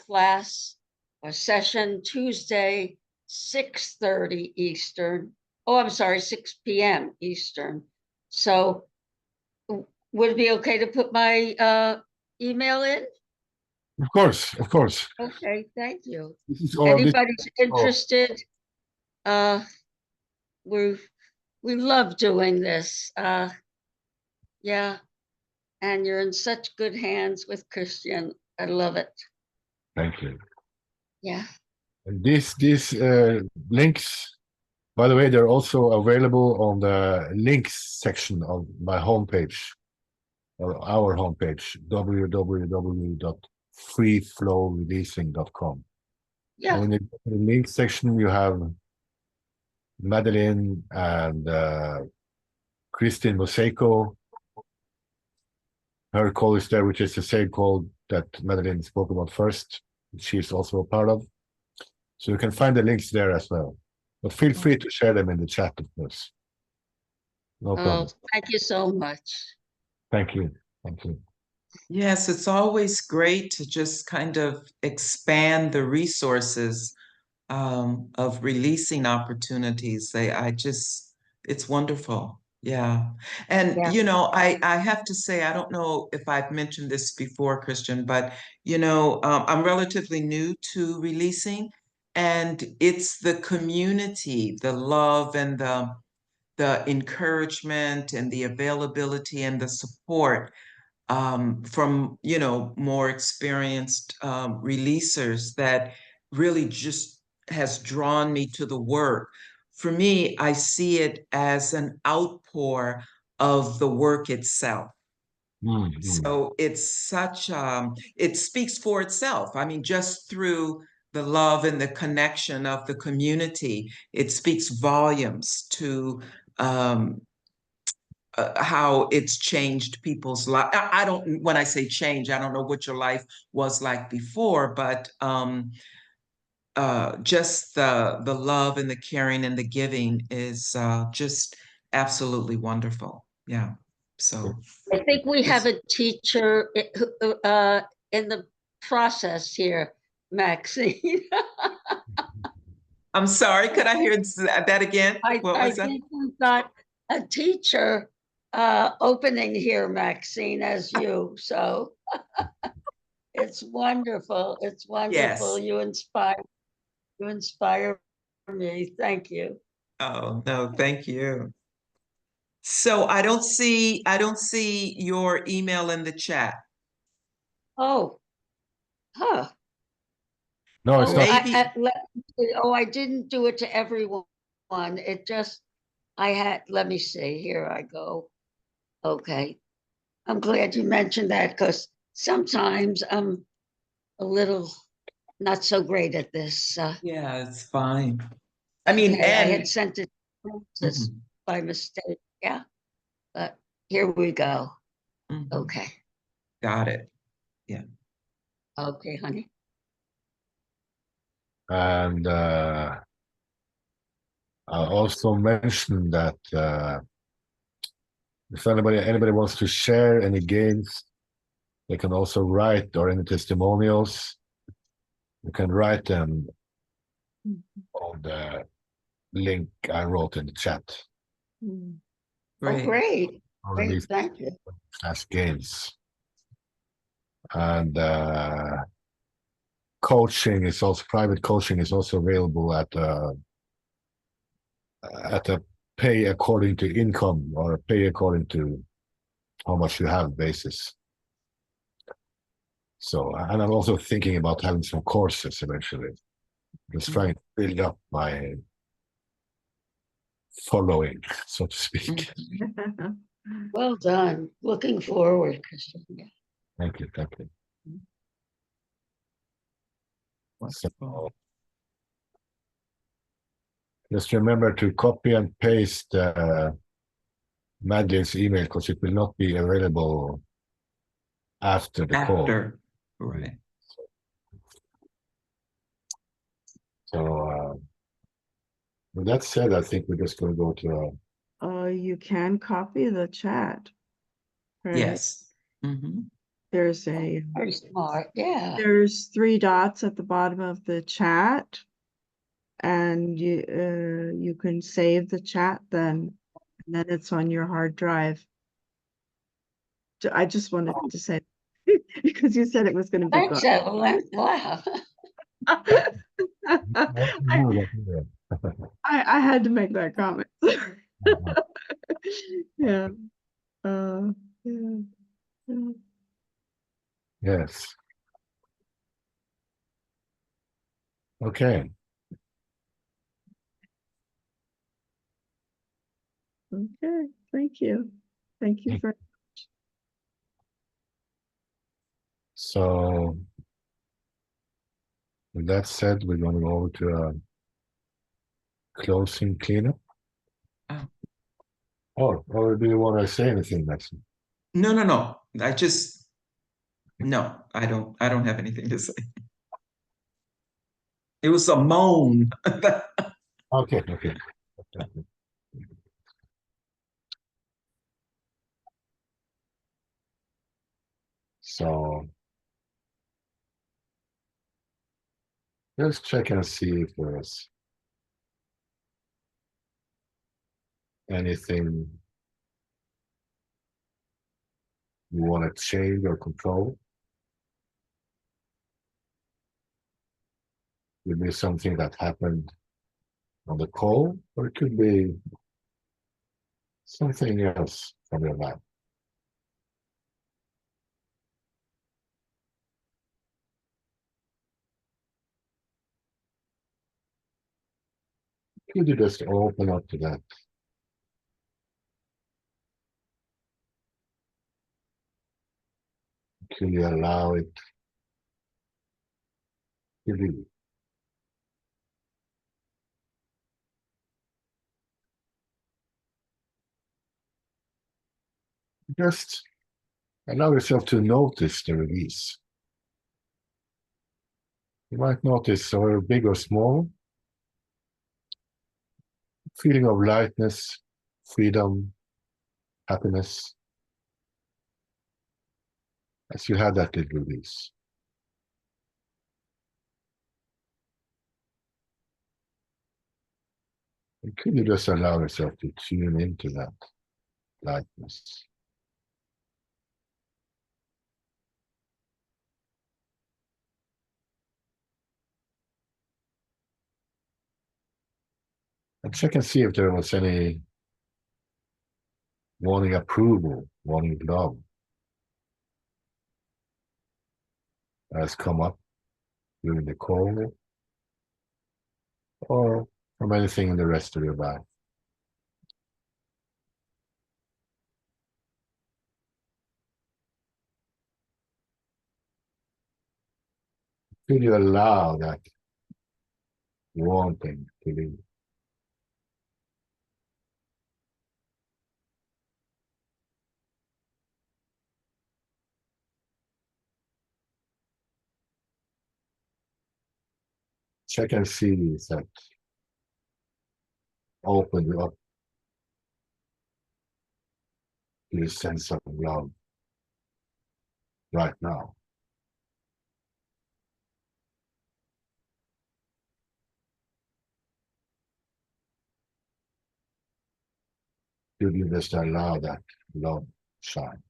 class, a session Tuesday, 6:30 Eastern. Oh, I'm sorry, 6 p.m. Eastern. So would it be okay to put my email in? Of course, of course. Okay, thank you. This is all. Anybody's interested? We love doing this. Yeah, and you're in such good hands with Christian. I love it. Thank you. Yeah. And these links, by the way, they're also available on the links section of my homepage, or our homepage, www.freeflowreleasing.com. Yeah. And in the link section, you have Madeline and Christine Moseko. Her call is there, which is the same call that Madeline spoke about first. She's also a part of. So you can find the links there as well. But feel free to share them in the chat, of course. No problem. Thank you so much. Thank you. Thank you. Yes, it's always great to just kind of expand the resources of releasing opportunities. It's wonderful. Yeah. And, Yeah. you know, I have to say, I don't know if I've mentioned this before, Christian, but, you know, I'm relatively new to releasing, and it's the community, the love and the encouragement and the availability and the support from, you know, more experienced releasers that really just has drawn me to the work. For me, I see it as an outpour of the work itself. So it's such, it speaks for itself. I mean, just through the love and the connection of the community, it speaks volumes to how it's changed people's life. I don't, when I say change, I don't know what your life was like before, but just the love and the caring and the giving is just absolutely wonderful. Yeah. So I think we have a teacher in the process here, Maxine. I'm sorry, could I hear that again? What I was that? think we've got a teacher opening here, Maxine, as you. So it's wonderful. It's wonderful. Yes. You inspire me. Thank you. Oh, no, thank you. So I don't see your email in the chat. Oh, huh. No, it's Oh, not. Maybe. I didn't do it to everyone. It just, let me see, here I go. Okay. I'm glad you mentioned that because sometimes I'm a little not so great at this. Yeah, it's fine. I mean, Okay, I and had sent it to Francis by mistake. Yeah, but here we go. Mhm. Okay. Got it. Yeah. Okay, honey. And I also mentioned that if anybody wants to share any gains, they can also write, or any testimonials. You can write them on the link I wrote in the chat. Oh, Great. great. Or Great, release thank you. as gains. And coaching is also, private coaching is also available at a pay according to income, or pay according to how much you have basis. So, and I'm also thinking about having some courses eventually. Just trying to build up my following, so to speak. Well done. Looking forward, Christian. Yeah. Thank you, thank you. So, just remember to copy and paste Madeline's email because it will not be available after the call. After, right. So with that said, I think we're just going to go to You can copy the chat. right? Yes. Mhm. There's a, Very smart, yeah. there's 3 dots at the bottom of the chat. And you can save the chat then, and then it's on your hard drive. I just wanted to say, because you said it was gonna be Thanks, gone. Evelyn. Wow. I had to make that comment. Yeah. Yeah. Yeah. yes. Okay. Okay, thank you. Thank you for, So with that said, we're going to go over to a closing cleanup. Oh. Or do you want to say anything, Maxine? No, no, no. No, I don't have anything to say. It was a moan. Okay, okay. So let's check and see if there's anything you want to change or control. Could be something that happened on the call, or it could be something else from your life. Could you just open up to that? Could you allow it to be? Just allow yourself to notice the release. You might notice, or big or small, feeling of lightness, freedom, happiness, as you have that little release. And could you just allow yourself to tune into that lightness? And check and see if there was any wanting approval, wanting love has come up during the call or from anything in the rest of your life. Could you allow that wanting to leave? Check and see if that open you up to the sense of love right now. Could you just allow that love shine?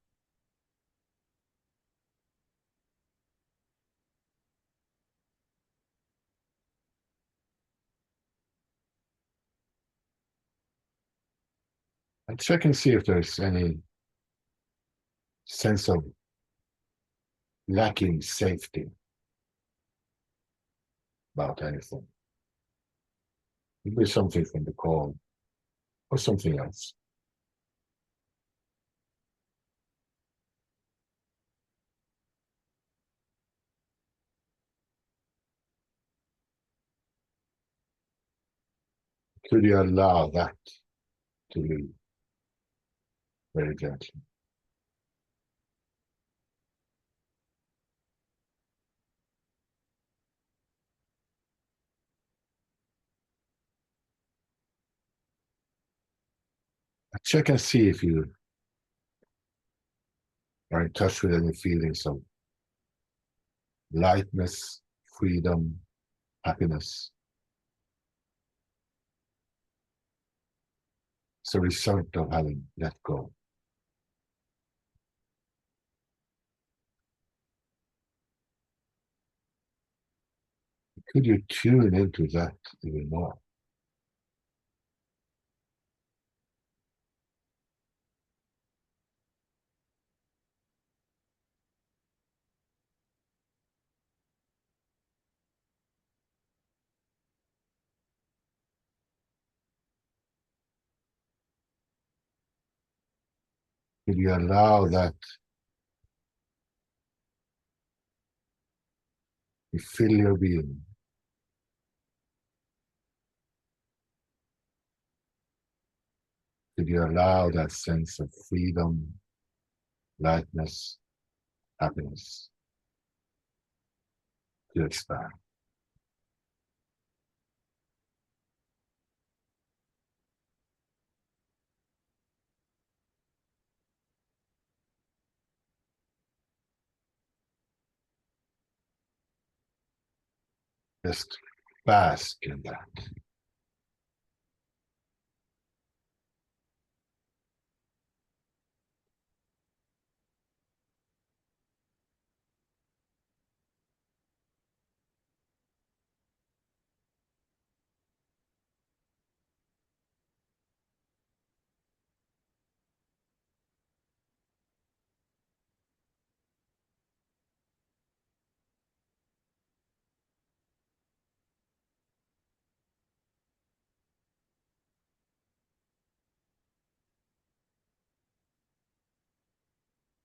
And check and see if there's any sense of lacking safety about anything. It could be something from the call or something else. Could you allow that to leave? very gently. Check and see if you are in touch with any feelings of lightness, freedom, happiness. It's a result of having let go. Could you tune into that even more? Could you allow that to fill your being? Could you allow that sense of freedom, lightness, happiness to expand? Just bask in that.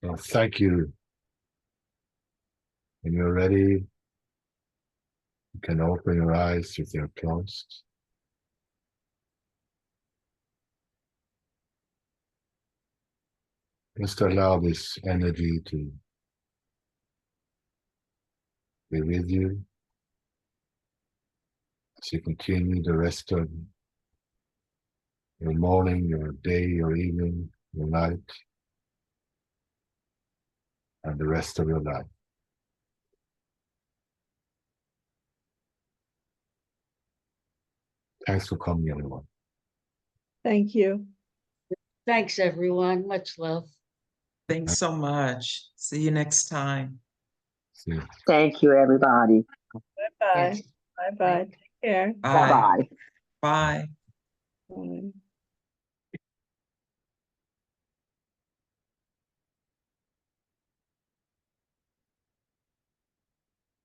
So thank you. When you're ready, you can open your eyes if they're closed. Just allow this energy to be with you as you continue the rest of your morning, your day, your evening, your night, and the rest of your life. Thanks for coming, everyone. Thank you. Thanks, everyone. Much love. Thanks so much. See you next time. See you. Thank you, everybody. Bye-bye. Yes. Bye-bye. Take care. Bye. Bye-bye. Bye. Bye.